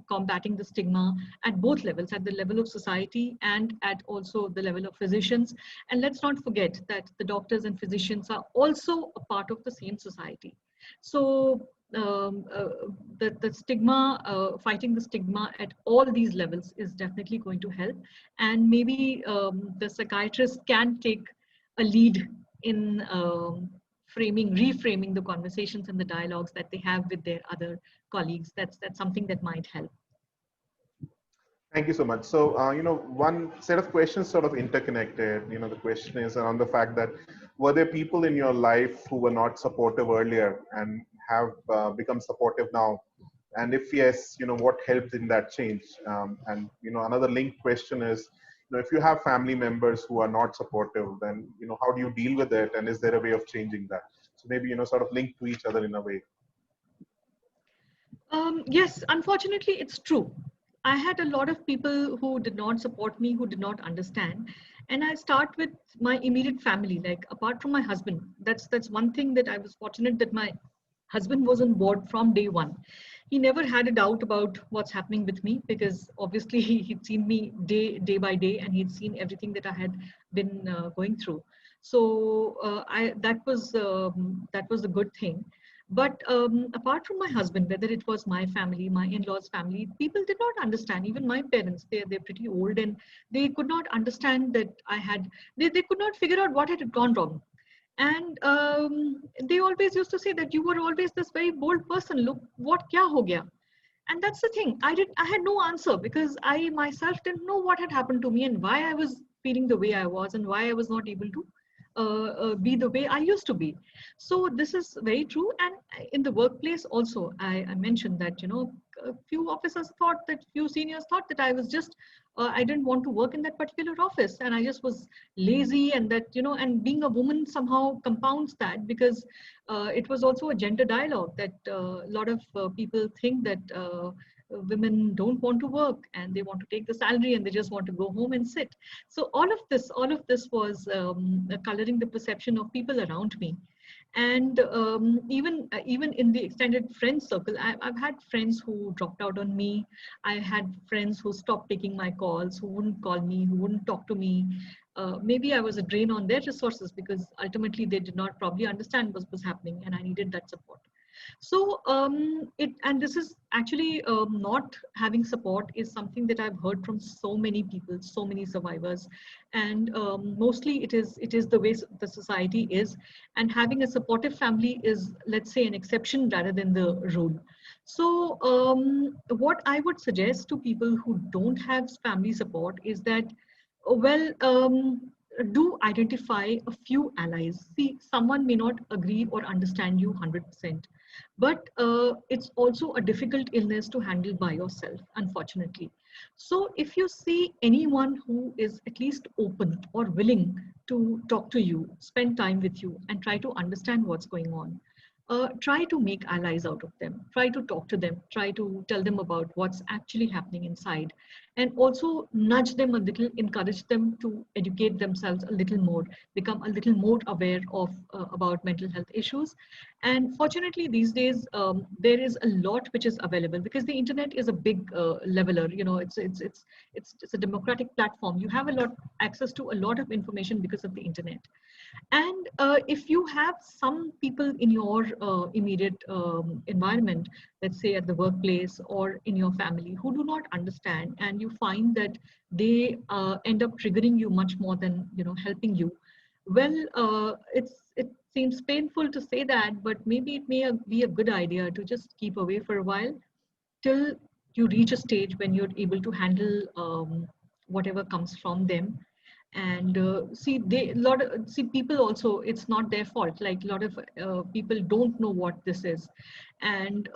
combating the stigma at both levels, at the level of society and at also the level of physicians. And let's not forget that the doctors and physicians are also a part of the same society. So the stigma, fighting the stigma at all these levels is definitely going to help. And maybe the psychiatrists can take a lead in reframing the conversations and the dialogues that they have with their other colleagues. That's something that might help. Thank you so much. So, one set of questions sort of interconnected. The question is around the fact that were there people in your life who were not supportive earlier and have become supportive now? And if yes, what helped in that change? And, another linked question is, if you have family members who are not supportive, then, how do you deal with it? And is there a way of changing that? So maybe, sort of linked to each other in a way. Yes, unfortunately, it's true. I had a lot of people who did not support me, who did not understand. And I start with my immediate family, like apart from my husband. That's one thing that I was fortunate that my husband was on board from day one. He never had a doubt about what's happening with me, because obviously he'd seen me day by day, and he'd seen everything that I had been going through. So that was a good thing. But apart from my husband, whether it was my family, my in-laws' family, people did not understand. Even my parents, they're pretty old, and they could not understand that they could not figure out what had gone wrong. And they always used to say that you were always this very bold person. Look, what kya ho gaya? And that's the thing. I had no answer, because I myself didn't know what had happened to me and why I was feeling the way I was and why I was not able to be the way I used to be. So this is very true. And in the workplace also, I mentioned that, a few officers thought that, few seniors thought that I was just, I didn't want to work in that particular office, and I just was lazy, and that, and being a woman somehow compounds that, because it was also a gender dialogue that a lot of people think that women don't want to work, and they want to take the salary, and they just want to go home and sit. So all of this was coloring the perception of people around me. And even in the extended friend circle, I've had friends who dropped out on me. I had friends who stopped taking my calls, who wouldn't call me, who wouldn't talk to me. Maybe I was a drain on their resources, because ultimately they did not probably understand what was happening, and I needed that support. So and this is actually not having support is something that I've heard from so many people, so many survivors, and mostly it is the way the society is, and having a supportive family is, let's say, an exception rather than the rule. So what I would suggest to people who don't have family support is that, well, do identify a few allies. See, someone may not agree or understand you 100%, but it's also a difficult illness to handle by yourself, unfortunately. So if you see anyone who is at least open or willing to talk to you, spend time with you, and try to understand what's going on, try to make allies out of them, try to talk to them, try to tell them about what's actually happening inside, and also nudge them a little, encourage them to educate themselves a little more, become a little more aware of about mental health issues. And fortunately these days there is a lot which is available, because the internet is a big leveler. You know, it's a democratic platform. You have a lot access to a lot of information because of the internet. And if you have some people in your immediate environment, let's say at the workplace or in your family, who do not understand, and you find that they end up triggering you much more than, you know, helping you, well, it seems painful to say that, but maybe it may be a good idea to just keep away for a while till you reach a stage when you're able to handle whatever comes from them. And see, they lot of, see, people also, it's not their fault. Like, a lot of people don't know what this is, and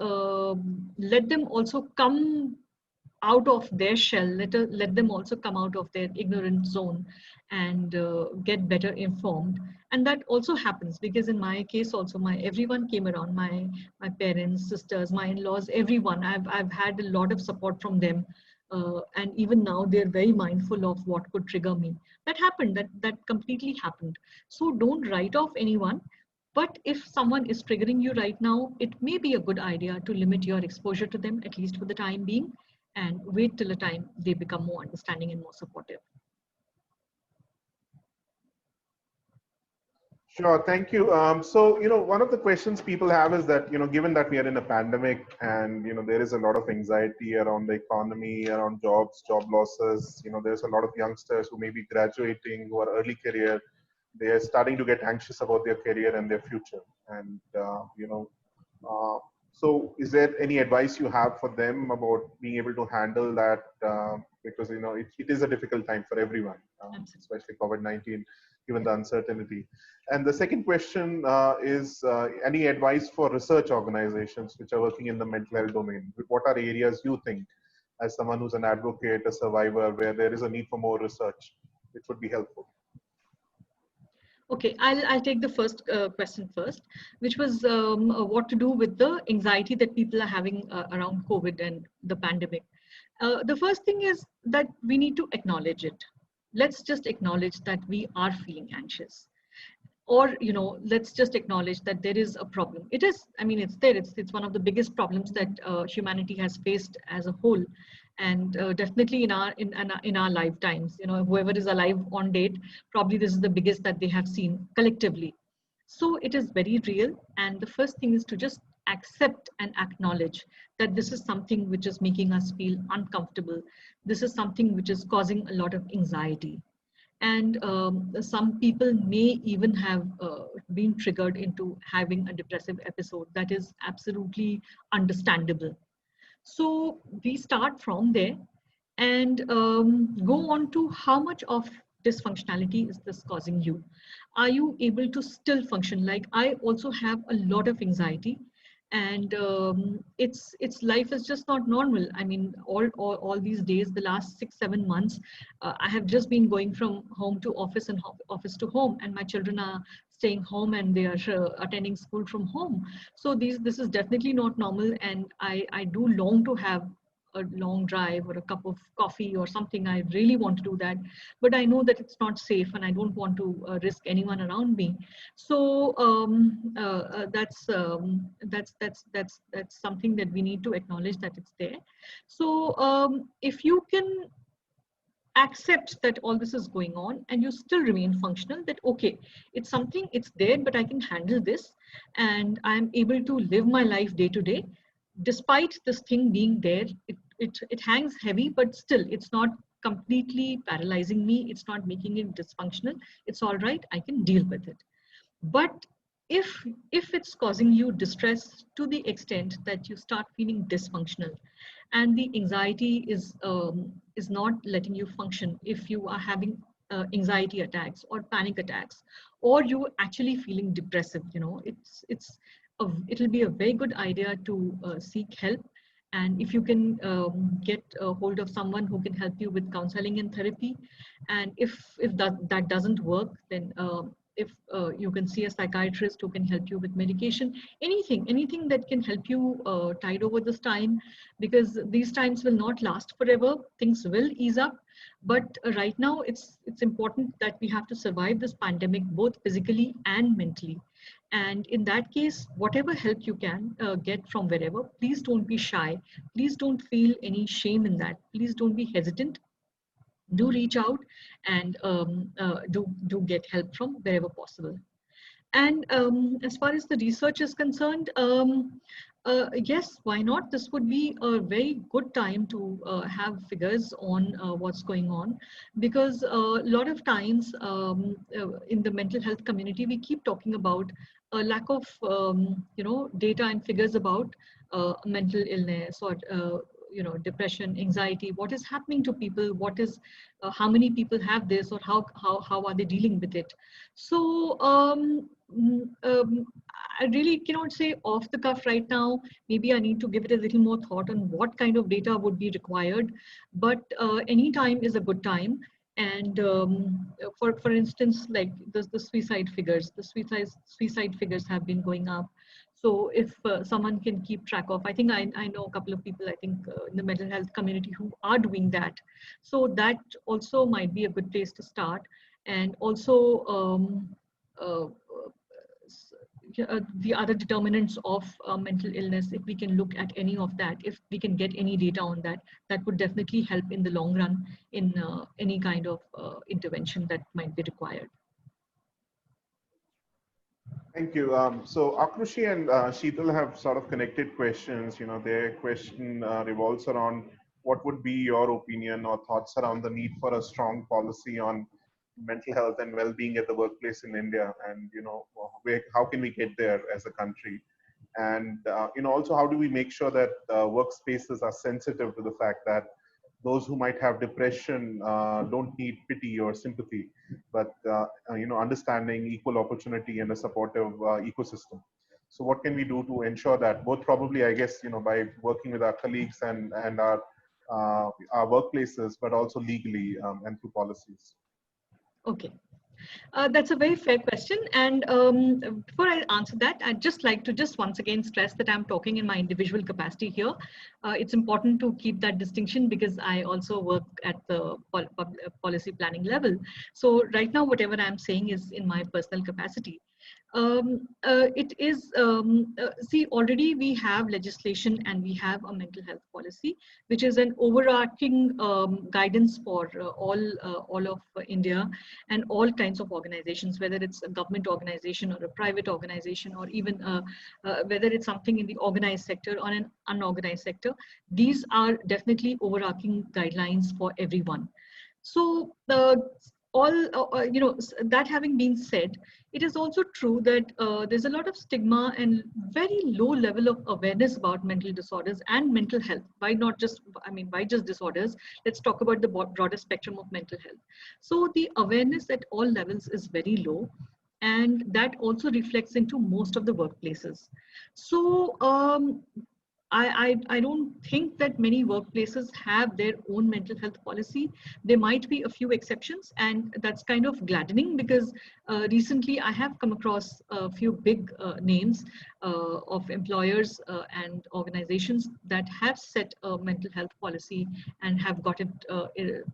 let them also come out of their shell. Let them also come out of their ignorant zone and get better informed. And that also happens, because in my case also, my everyone came around, my parents, sisters, my in-laws, everyone. I've had a lot of support from them, and even now they're very mindful of what could trigger me. That happened. That completely happened. So don't write off anyone. But if someone is triggering you right now, it may be a good idea to limit your exposure to them, at least for the time being, and wait till a time they become more understanding and more supportive. Sure, thank you. So, one of the questions people have is that, given that we are in a pandemic and, there is a lot of anxiety around the economy, around jobs, job losses, there's a lot of youngsters who may be graduating, who are early career. They are starting to get anxious about their career and their future. And, uh, so is there any advice you have for them about being able to handle that? Because, it is a difficult time for everyone, especially COVID-19, given the uncertainty. And the second question is any advice for research organizations which are working in the mental health domain? What are areas you think, as someone who's an advocate, a survivor, where there is a need for more research, which would be helpful? Okay, I'll take the first question first, which was what to do with the anxiety that people are having around COVID and the pandemic. The first thing is that we need to acknowledge it. Let's just acknowledge that we are feeling anxious, or let's just acknowledge that there is a problem. It is, I mean, it's there. It's one of the biggest problems that humanity has faced as a whole, and definitely in our lifetimes. Whoever is alive on date, probably this is the biggest that they have seen collectively. So it is very real, and the first thing is to just accept and acknowledge that this is something which is making us feel uncomfortable. This is something which is causing a lot of anxiety. And some people may even have been triggered into having a depressive episode. That is absolutely understandable. So we start from there and go on to how much of dysfunctionality is this causing you. Are you able to still function? Like, I also have a lot of anxiety, and it's life is just not normal. I mean, all these days, the last 6-7 months, I have just been going from home to office and office to home, and my children are staying home and they are attending school from home. So this is definitely not normal, and I do long to have a long drive or a cup of coffee or something. I really want to do that, but I know that it's not safe, and I don't want to risk anyone around me. So that's something that we need to acknowledge, that it's there. So if you can accept that all this is going on and you still remain functional, that okay, it's something, it's there, but I can handle this, and I'm able to live my life day to day despite this thing being there. It hangs heavy, but still it's not completely paralyzing me. It's not making it dysfunctional. It's all right, I can deal with it. But if it's causing you distress to the extent that you start feeling dysfunctional, and the anxiety is not letting you function, if you are having anxiety attacks or panic attacks, or you actually feeling depressive, it'll be a very good idea to seek help. And if you can get a hold of someone who can help you with counseling and therapy, and if that doesn't work, then if you can see a psychiatrist who can help you with medication, anything that can help you tide over this time, because these times will not last forever. Things will ease up, but right now it's important that we have to survive this pandemic both physically and mentally. And in that case, whatever help you can get from wherever, please don't be shy. Please don't feel any shame in that. Please don't be hesitant. Do reach out and do get help from wherever possible. And as far as the research is concerned, yes, why not? This would be a very good time to have figures on what's going on, because a lot of times in the mental health community, we keep talking about a lack of data and figures about mental illness or depression, anxiety, what is happening to people, what is how many people have this, or how are they dealing with it. So I really cannot say off the cuff right now. Maybe I need to give it a little more thought on what kind of data would be required, but any time is a good time. And for instance, like the suicide figures, suicide figures have been going up. So if someone can keep track of, I think I know a couple of people, I think in the mental health community who are doing that. So that also might be a good place to start. And also uh, the other determinants of mental illness, if we can look at any of that, if we can get any data on that, that would definitely help in the long run in any kind of intervention that might be required. Thank you. So Akrushi and Sheetal have sort of connected questions. Their question revolves around what would be your opinion or thoughts around the need for a strong policy on mental health and well-being at the workplace in India, and how can we get there as a country, and also how do we make sure that workspaces are sensitive to the fact that those who might have depression don't need pity or sympathy, but understanding, equal opportunity, and a supportive ecosystem. So what can we do to ensure that, both probably, I guess, by working with our colleagues and our workplaces, but also legally and through policies? Okay. That's a very fair question. And before I answer that, I'd just like to once again stress that I'm talking in my individual capacity here. It's important to keep that distinction because I also work at the policy planning level. So right now, whatever I'm saying is in my personal capacity. It is, see, already we have legislation and we have a mental health policy, which is an overarching guidance for all of India and all kinds of organizations, whether it's a government organization or a private organization, or even whether it's something in the organized sector or an unorganized sector. These are definitely overarching guidelines for everyone. So that having been said, it is also true that there's a lot of stigma and very low level of awareness about mental disorders and mental health. Why just disorders? Let's talk about the broader spectrum of mental health. So the awareness at all levels is very low, and that also reflects into most of the workplaces. So I don't think that many workplaces have their own mental health policy. There might be a few exceptions, and that's kind of gladdening because recently I have come across a few big names of employers and organizations that have set a mental health policy and have got it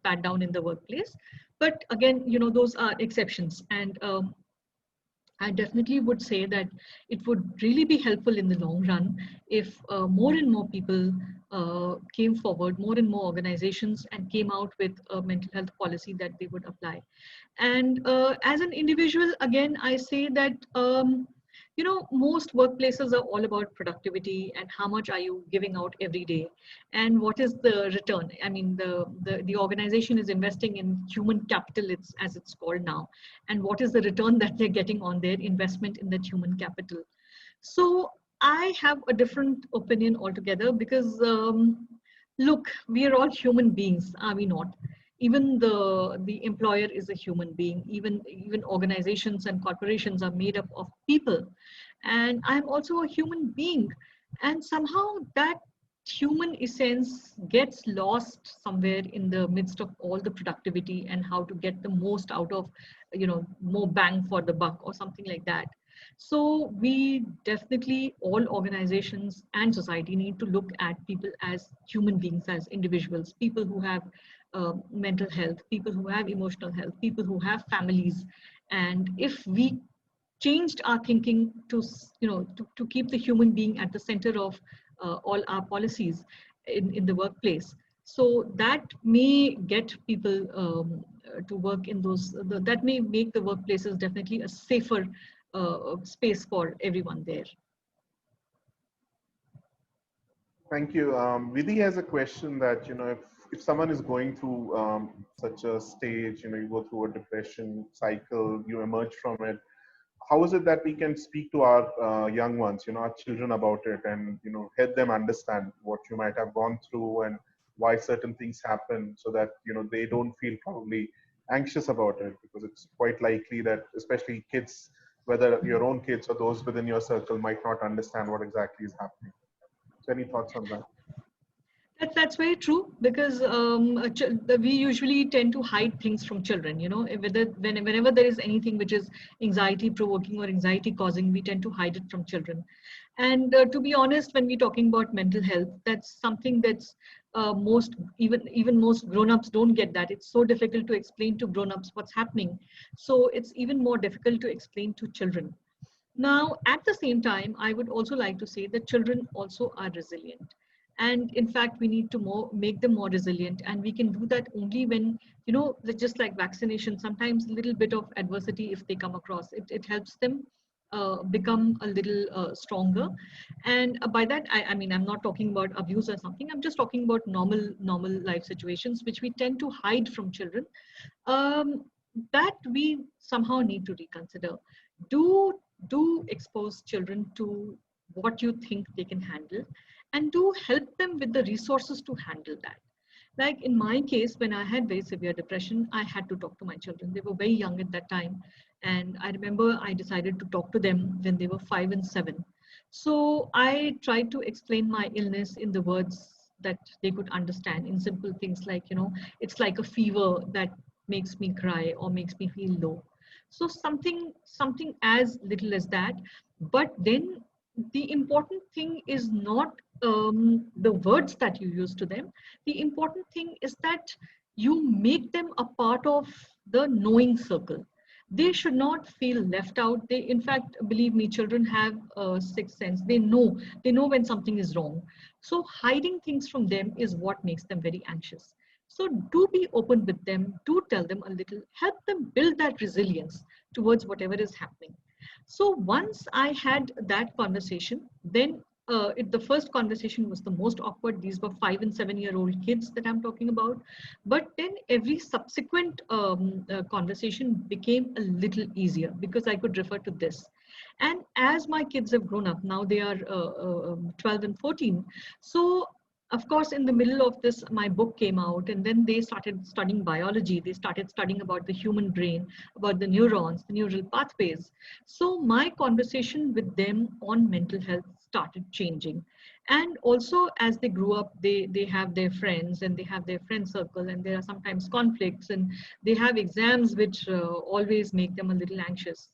pat down in the workplace. But again, those are exceptions. And I definitely would say that it would really be helpful in the long run if more and more people came forward, more and more organizations, and came out with a mental health policy that they would apply. And as an individual, again, I say that most workplaces are all about productivity and how much are you giving out every day, and what is the return. I mean, the organization is investing in human capital, as it's called now, and what is the return that they're getting on their investment in that human capital. So I have a different opinion altogether because look, we are all human beings, are we not? Even the employer is a human being. Even organizations and corporations are made up of people, and I'm also a human being. And somehow that human essence gets lost somewhere in the midst of all the productivity and how to get the most out of, more bang for the buck or something like that. So we definitely, all organizations and society, need to look at people as human beings, as individuals, people who have mental health, people who have emotional health, people who have families. And if we changed our thinking to, to keep the human being at the center of all our policies in the workplace, so that may get people to work in that may make the workplaces definitely a safer space for everyone there. Thank you. Vidhi has a question that, if someone is going through such a stage, you go through a depression cycle, you emerge from it, how is it that we can speak to our young ones, our children about it, and, help them understand what you might have gone through and why certain things happen, so that, they don't feel probably anxious about it, because it's quite likely that especially kids, whether your own kids or those within your circle, might not understand what exactly is happening. So any thoughts on that? That's very true, because we usually tend to hide things from children. Whenever there is anything which is anxiety provoking or anxiety causing, we tend to hide it from children. And to be honest, when we're talking about mental health, that's something that's even most grown-ups don't get that. It's so difficult to explain to grown-ups what's happening. So it's even more difficult to explain to children. Now, at the same time, I would also like to say that children also are resilient. And in fact, we need to make them more resilient. And we can do that only when, just like vaccination, sometimes a little bit of adversity, if they come across, it helps them become a little stronger. And by that, I mean, I'm not talking about abuse or something. I'm just talking about normal life situations, which we tend to hide from children. Um, that we somehow need to reconsider. Do expose children to what you think they can handle, and do help them with the resources to handle that. Like in my case, when I had very severe depression, I had to talk to my children. They were very young at that time, and I remember I decided to talk to them when they were 5 and 7. So I tried to explain my illness in the words that they could understand, in simple things like, it's like a fever that makes me cry or makes me feel low. So something as little as that. But then the important thing is not the words that you use to them. The important thing is that you make them a part of the knowing circle. They should not feel left out. They, in fact, believe me, children have a sixth sense. They know when something is wrong. So hiding things from them is what makes them very anxious. So do be open with them, do tell them a little, help them build that resilience towards whatever is happening. So once I had that conversation, then the first conversation was the most awkward. These were 5 and 7-year-old kids that I'm talking about. But then every subsequent conversation became a little easier, because I could refer to this. And as my kids have grown up, now they are 12 and 14. So of course, in the middle of this, my book came out, and then they started studying biology. They started studying about the human brain, about the neurons, the neural pathways. So my conversation with them on mental health started changing. And also, as they grew up, they have their friends, and they have their friend circle, and there are sometimes conflicts, and they have exams which always make them a little anxious.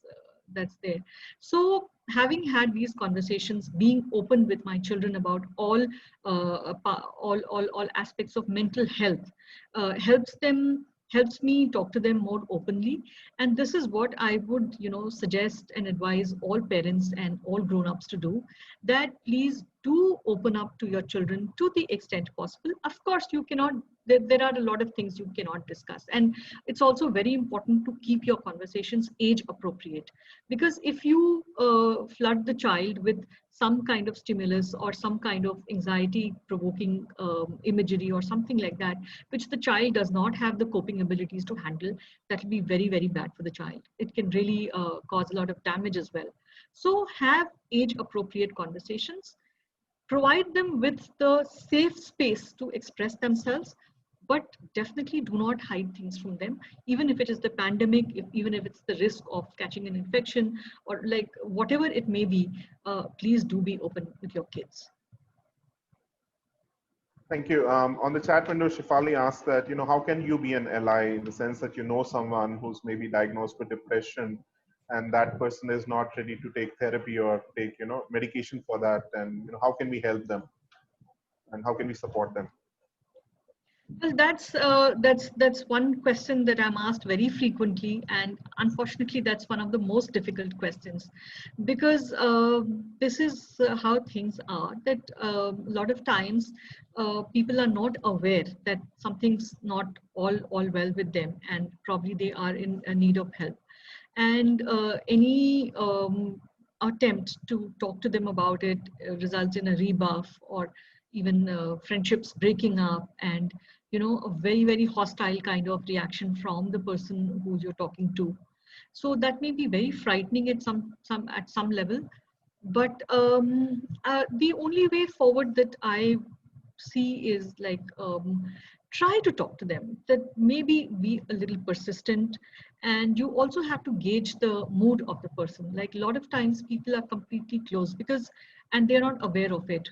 That's there. So having had these conversations, being open with my children about all aspects of mental health, helps me talk to them more openly. And this is what I would suggest and advise all parents and all grown-ups to do, that please do open up to your children to the extent possible. Of course, you cannot, there are a lot of things you cannot discuss, and it's also very important to keep your conversations age appropriate, because if you flood the child with some kind of stimulus or some kind of anxiety provoking imagery or something like that, which the child does not have the coping abilities to handle, that will be very, very bad for the child. It can really cause a lot of damage as well. So have age appropriate conversations, provide them with the safe space to express themselves, but definitely do not hide things from them, even if it is the pandemic, even if it's the risk of catching an infection, or like whatever it may be. Please do be open with your kids. Thank you. On the chat window, Shifali asked that, how can you be an ally in the sense that you know someone who's maybe diagnosed with depression and that person is not ready to take therapy or take, medication for that, and how can we help them and how can we support them? Well, that's one question that I'm asked very frequently, and unfortunately, that's one of the most difficult questions, because this is how things are. That a lot of times people are not aware that something's not all well with them, and probably they are in a need of help. And any attempt to talk to them about it results in a rebuff, or even friendships breaking up, and a very hostile kind of reaction from the person who you're talking to. So that may be very frightening at some level. But the only way forward that I see is like, try to talk to them, that maybe be a little persistent. And you also have to gauge the mood of the person. Like a lot of times people are completely closed because, and they're not aware of it.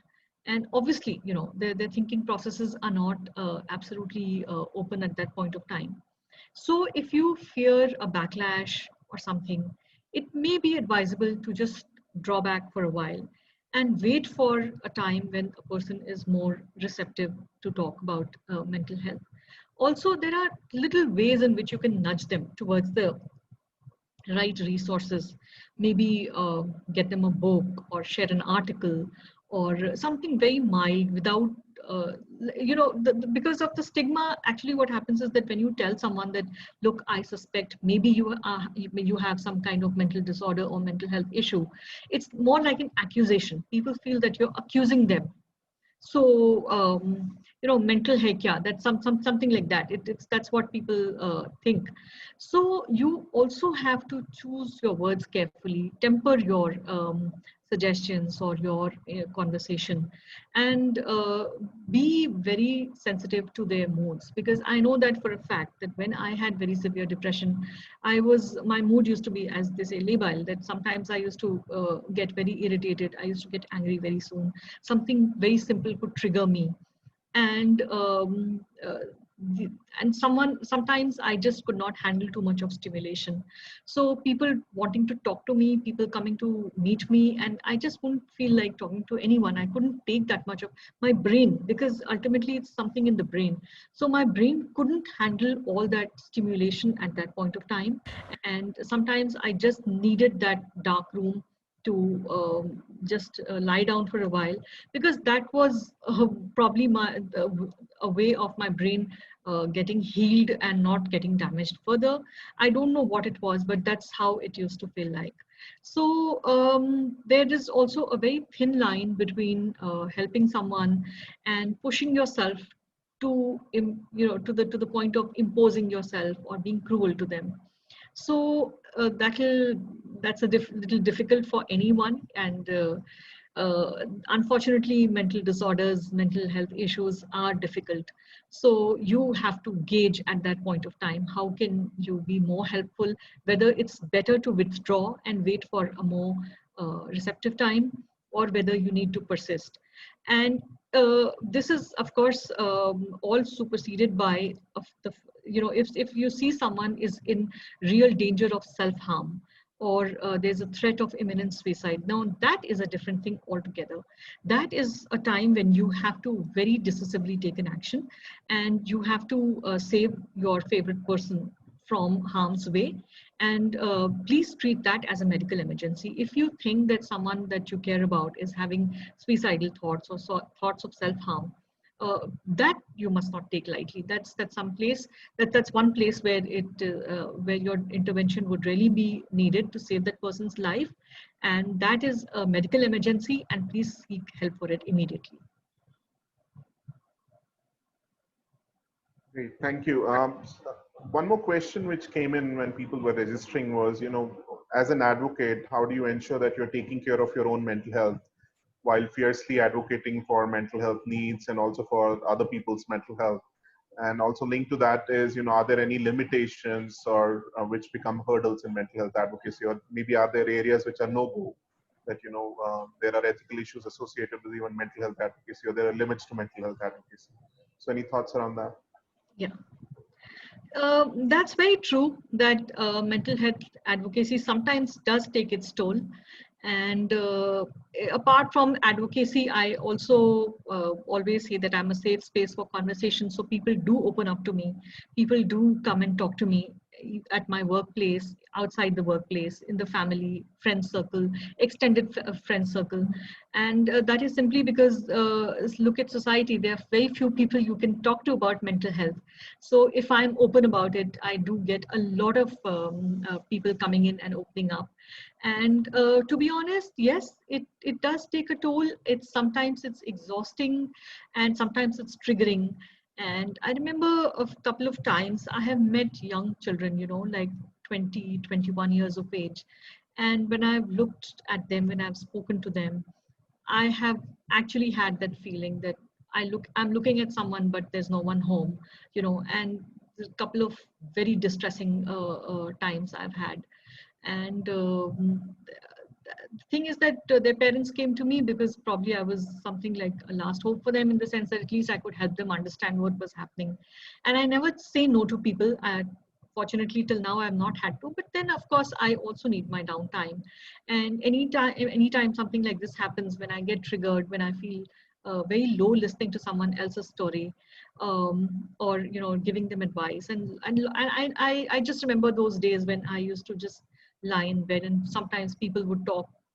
And obviously, their thinking processes are not absolutely open at that point of time. So if you fear a backlash or something, it may be advisable to just draw back for a while and wait for a time when a person is more receptive to talk about mental health. Also, there are little ways in which you can nudge them towards the right resources. Maybe get them a book or share an article or something very mild without because of the stigma. Actually what happens is that when you tell someone that, look, I suspect maybe you have some kind of mental disorder or mental health issue, it's more like an accusation. People feel that you're accusing them. So mental health, yeah, that's something like that. That's what people think. So you also have to choose your words carefully, temper your suggestions or your conversation, and be very sensitive to their moods. Because I know that for a fact that when I had very severe depression, my mood used to be, as they say, labile. That sometimes I used to get very irritated. I used to get angry very soon. Something very simple could trigger me. And sometimes I just could not handle too much of stimulation. So people wanting to talk to me, people coming to meet me, and I just wouldn't feel like talking to anyone. I couldn't take that much of my brain, because ultimately it's something in the brain. So my brain couldn't handle all that stimulation at that point of time. And sometimes I just needed that dark room to just lie down for a while, because that was probably a way of my brain getting healed and not getting damaged further. I don't know what it was, but that's how it used to feel like. So there is also a very thin line between helping someone and pushing yourself to to the point of imposing yourself or being cruel to them. So that's a little difficult for anyone. And unfortunately, mental disorders, mental health issues are difficult. So you have to gauge at that point of time, how can you be more helpful, whether it's better to withdraw and wait for a more receptive time, or whether you need to persist. And this is, of course, all superseded by the, if you see someone is in real danger of self-harm, or there's a threat of imminent suicide. Now, that is a different thing altogether. That is a time when you have to very decisively take an action, and you have to save your favorite person from harm's way. And please treat that as a medical emergency. If you think that someone that you care about is having suicidal thoughts or thoughts of self-harm, that you must not take lightly. That's one place where where your intervention would really be needed to save that person's life, and that is a medical emergency, and please seek help for it immediately. Great, thank you. One more question which came in when people were registering was, as an advocate, how do you ensure that you're taking care of your own mental health while fiercely advocating for mental health needs and also for other people's mental health? And also linked to that is, are there any limitations or which become hurdles in mental health advocacy, or maybe are there areas which are no-go, that, there are ethical issues associated with even mental health advocacy, or there are limits to mental health advocacy. So any thoughts around that? Yeah. That's very true that mental health advocacy sometimes does take its toll. And apart from advocacy, I also always say that I'm a safe space for conversation. So people do open up to me. People do come and talk to me at my workplace, outside the workplace, in the family, friend circle, extended friend circle. And that is simply because look at society, there are very few people you can talk to about mental health. So if I'm open about it, I do get a lot of people coming in and opening up. And to be honest, yes, it does take a toll. Sometimes it's exhausting, and sometimes it's triggering. And I remember a couple of times I have met young children, like 20, 21 years of age. And when I've looked at them, when I've spoken to them, I have actually had that feeling that I'm looking at someone, but there's no one home, and a couple of very distressing times I've had. And the thing is that their parents came to me because probably I was something like a last hope for them, in the sense that at least I could help them understand what was happening. And I never say no to people. Fortunately, till now, I've not had to. But then, of course, I also need my downtime. And anytime something like this happens, when I get triggered, when I feel very low listening to someone else's story, or giving them advice, and I just remember those days when I used to just lie in bed, and sometimes people would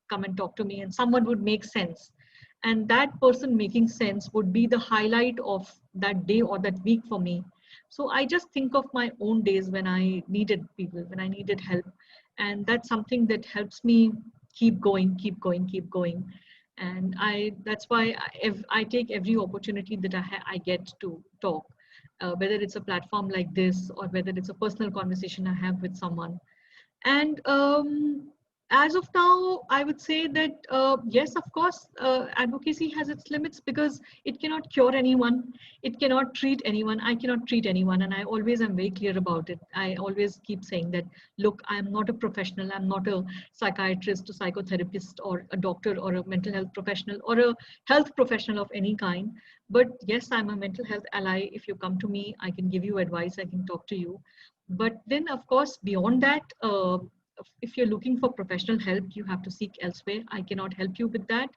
come and talk to me, and someone would make sense, and that person making sense would be the highlight of that day or that week for me. So I just think of my own days when I needed people, when I needed help, and that's something that helps me keep going, keep going, keep going. And that's why I take every opportunity that I get to talk, whether it's a platform like this or whether it's a personal conversation I have with someone. And as of now, I would say that yes, of course, advocacy has its limits, because it cannot cure anyone. It cannot treat anyone. I cannot treat anyone. And I always am very clear about it. I always keep saying that, look, I'm not a professional. I'm not a psychiatrist, a psychotherapist, or a doctor, or a mental health professional, or a health professional of any kind. But yes, I'm a mental health ally. If you come to me, I can give you advice. I can talk to you. But then, of course, beyond that, if you're looking for professional help, you have to seek elsewhere. I cannot help you with that.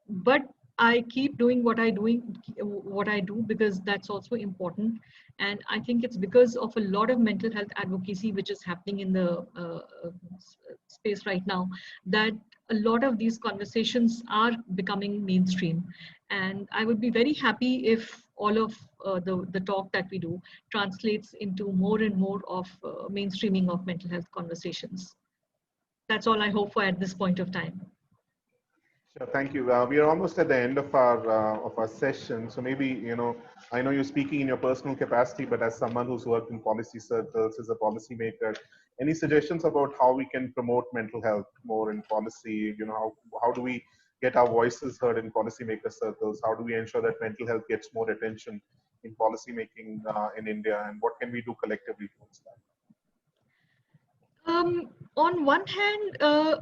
But I keep doing what I do, because that's also important. And I think it's because of a lot of mental health advocacy which is happening in the space right now, that a lot of these conversations are becoming mainstream. And I would be very happy if all of the talk that we do translates into more and more of mainstreaming of mental health conversations. That's all I hope for at this point of time. Sure, thank you. We are almost at the end of our session. So maybe, I know you're speaking in your personal capacity, but as someone who's worked in policy circles, as a policymaker, any suggestions about how we can promote mental health more in policy? How do we get our voices heard in policymaker circles? How do we ensure that mental health gets more attention in policymaking in India? And what can we do collectively towards that? On one hand,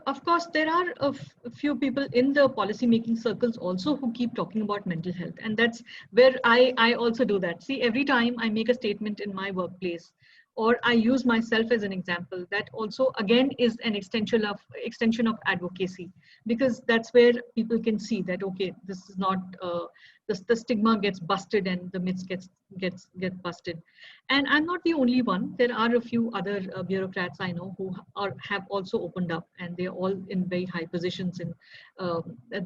of course, there are a few people in the policy-making circles also who keep talking about mental health. And that's where I also do that. See, every time I make a statement in my workplace, or I use myself as an example, that also again is an extension of advocacy, because that's where people can see that, okay, this is not the stigma gets busted and the myths get busted. And I'm not the only one. There are a few other bureaucrats I know who have also opened up, and they're all in very high positions. And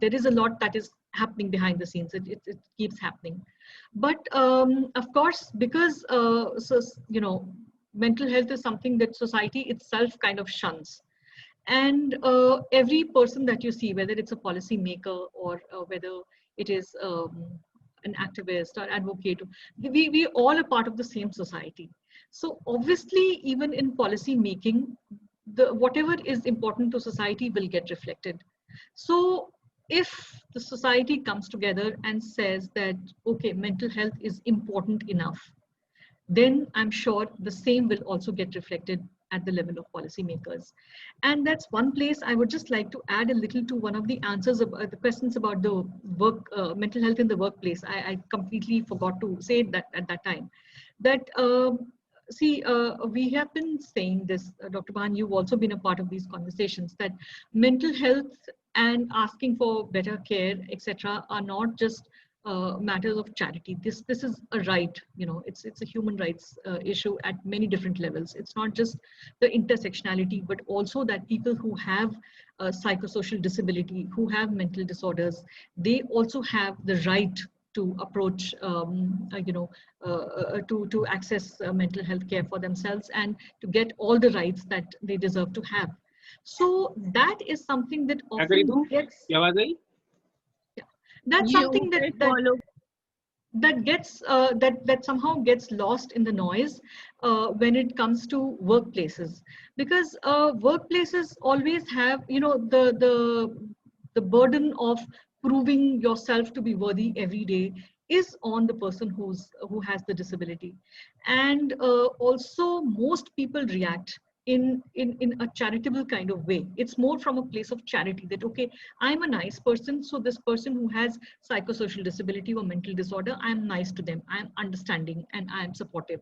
there is a lot that is happening behind the scenes. It keeps happening. But of course, because mental health is something that society itself kind of shuns. And every person that you see, whether it's a policy maker or whether it is an activist or advocate, we all are part of the same society. So obviously, even in policy making, whatever is important to society will get reflected. So if the society comes together and says that, okay, mental health is important enough, then I'm sure the same will also get reflected at the level of policymakers. And that's one place I would just like to add a little to one of the answers of the questions about the mental health in the workplace. I completely forgot to say that at that time. That we have been saying this, Dr. Ban, you've also been a part of these conversations, that mental health and asking for better care, etc., are not just matters of charity. This is a right, it's a human rights issue at many different levels. It's not just the intersectionality, but also that people who have psychosocial disability, who have mental disorders, they also have the right to approach, to access mental health care for themselves and to get all the rights that they deserve to have. So that is something that often gets, that's something that gets that somehow gets lost in the noise when it comes to workplaces, because workplaces always have, the burden of proving yourself to be worthy every day is on the person who has the disability. And also most people react in a charitable kind of way. It's more from a place of charity, that okay, I'm a nice person, so this person who has psychosocial disability or mental disorder, I'm nice to them, I'm understanding, and I'm supportive.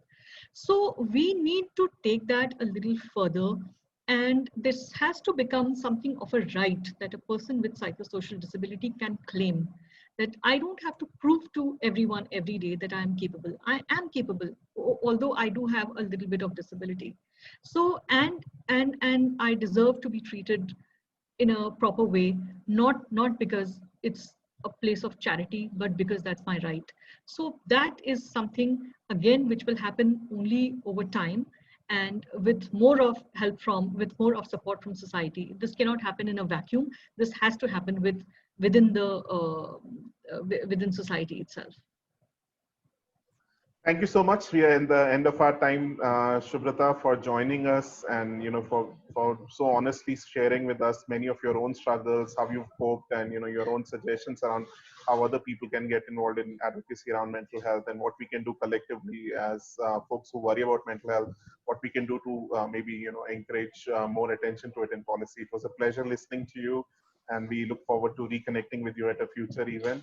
So we need to take that a little further, and this has to become something of a right that a person with psychosocial disability can claim, that I don't have to prove to everyone every day that I am capable. I am capable, although I do have a little bit of disability. So, and I deserve to be treated in a proper way, not because it's a place of charity, but because that's my right. So that is something, again, which will happen only over time, and with more of with more of support from society. This cannot happen in a vacuum. This has to happen within society itself. Thank you so much. We are in the end of our time, Shubhrata, for joining us and for so honestly sharing with us many of your own struggles, how you've coped, and your own suggestions around how other people can get involved in advocacy around mental health, and what we can do collectively as folks who worry about mental health, what we can do to maybe encourage more attention to it in policy. It was a pleasure listening to you, and we look forward to reconnecting with you at a future event.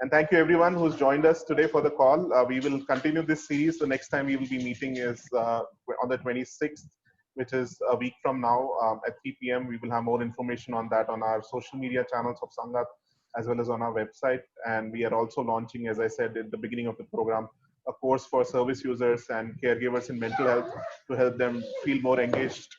And thank you everyone who's joined us today for the call. We will continue this series. The next time we will be meeting is on the 26th, which is a week from now at 3 p.m. We will have more information on that on our social media channels of Sangath, as well as on our website. And we are also launching, as I said at the beginning of the program, a course for service users and caregivers in mental health to help them feel more engaged.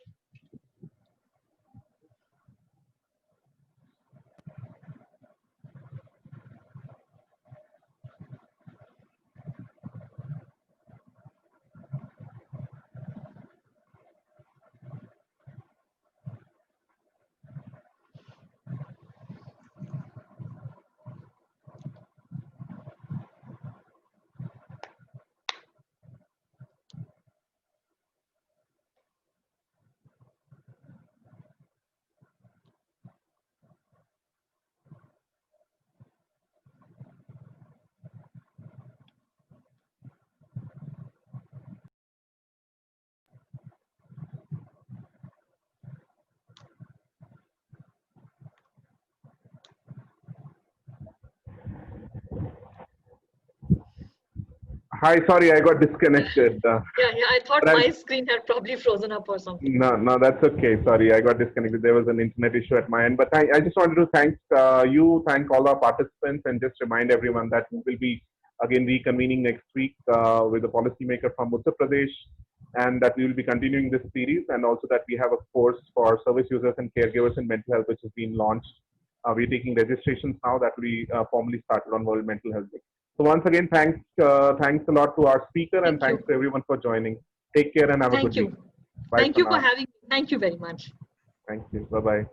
Hi, sorry, I got disconnected. Yeah, I thought my screen had probably frozen up or something. No, that's okay. Sorry, I got disconnected. There was an internet issue at my end. But I just wanted to thank thank all our participants, and just remind everyone that we will be again reconvening next week with a policymaker from Uttar Pradesh, and that we will be continuing this series, and also that we have a course for service users and caregivers in mental health, which has been launched. We're taking registrations now that we formally started on World Mental Health Day. So once again, thanks a lot to our speaker, and thanks to everyone for joining. Take care and have a good week. Bye. Thank you for having me. Thank you very much. Thank you. Bye-bye.